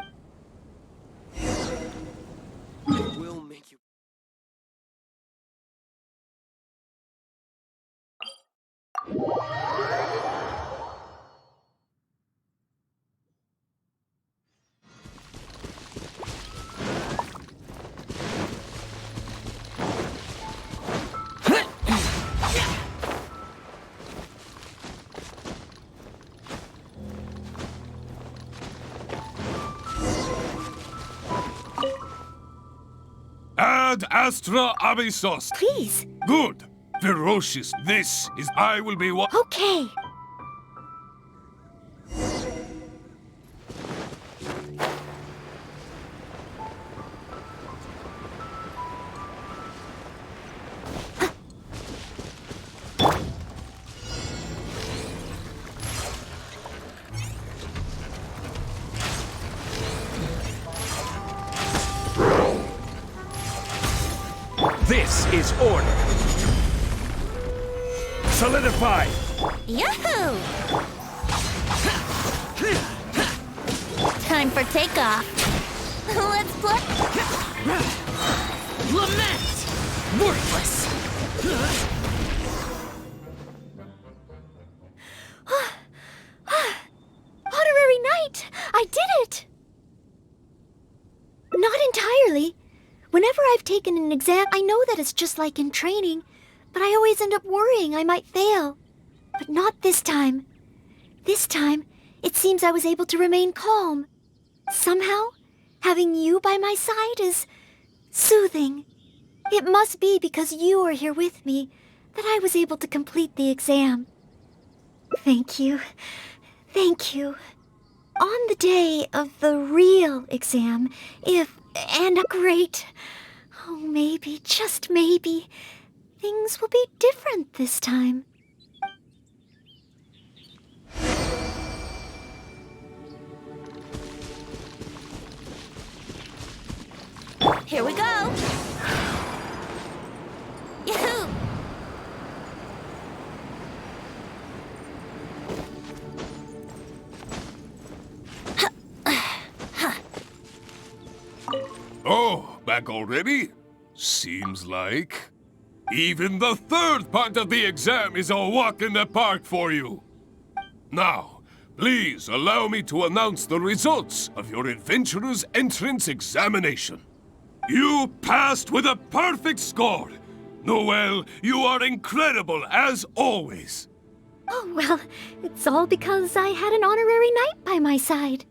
Will make you... Ad astra abyssos. Please. Good. Ferocious. This is... I will be what... Okay. is order. Solidify. Yahoo! Time for takeoff. Let's play. Lament! Worthless! Honorary Knight! I did it! Not entirely. Whenever I've taken an exam, I know that it's just like in training, but I always end up worrying I might fail. But not this time. This time, it seems I was able to remain calm. Somehow, having you by my side is soothing. It must be because you are here with me that I was able to complete the exam. Thank you. Thank you. On the day of the real exam, oh, maybe, just maybe, things will be different this time. Here we go. Yahoo! Oh, back already? Seems like. Even the third part of the exam is a walk in the park for you. Now, please allow me to announce the results of your adventurer's entrance examination. You passed with a perfect score. Noelle, you are incredible as always. Oh, well, it's all because I had an honorary knight by my side.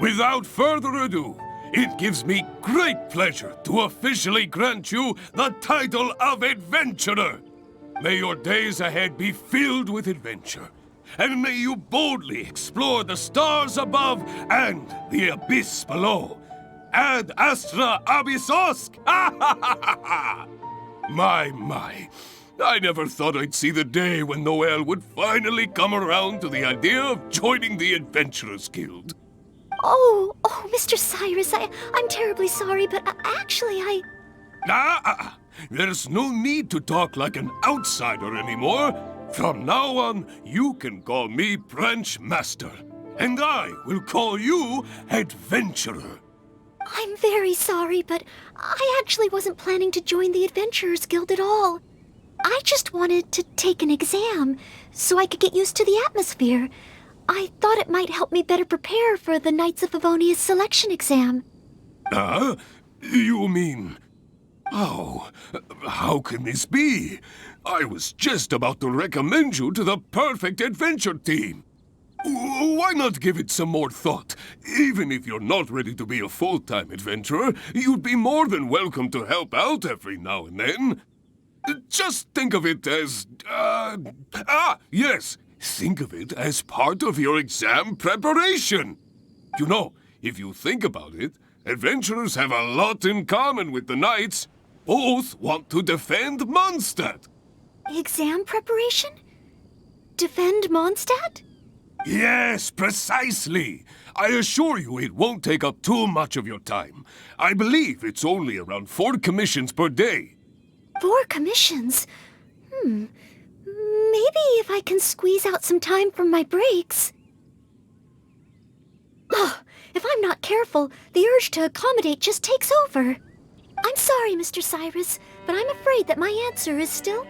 Without further ado, it gives me great pleasure to officially grant you the title of Adventurer. May your days ahead be filled with adventure, and may you boldly explore the stars above and the abyss below. Ad astra abyssosk! My. I never thought I'd see the day when Noelle would finally come around to the idea of joining the Adventurers Guild. Oh, Mr. Cyrus, I'm terribly sorry, but actually There's no need to talk like an outsider anymore. From now on, you can call me Branch Master, and I will call you Adventurer. I'm very sorry, but I actually wasn't planning to join the Adventurers Guild at all. I just wanted to take an exam so I could get used to the atmosphere. I thought it might help me better prepare for the Knights of Favonia's selection exam. You mean... Oh, how can this be? I was just about to recommend you to the perfect adventure team. Why not give it some more thought? Even if you're not ready to be a full-time adventurer, you'd be more than welcome to help out every now and then. Just think of it as... yes! Think of it as part of your exam preparation. You know, if you think about it, adventurers have a lot in common with the knights. Both want to defend Mondstadt. Exam preparation? Defend Mondstadt? Yes, precisely. I assure you it won't take up too much of your time. I believe it's only around 4 commissions per day. 4 commissions? Maybe if I can squeeze out some time from my breaks. Oh, if I'm not careful, the urge to accommodate just takes over. I'm sorry, Mr. Cyrus, but I'm afraid that my answer is still...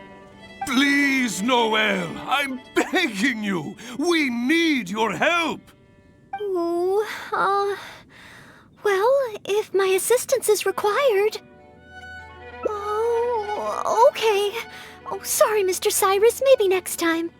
Please, Noelle, I'm begging you. We need your help. Well, if my assistance is required... Oh, okay. Oh, sorry, Mr. Cyrus, maybe next time.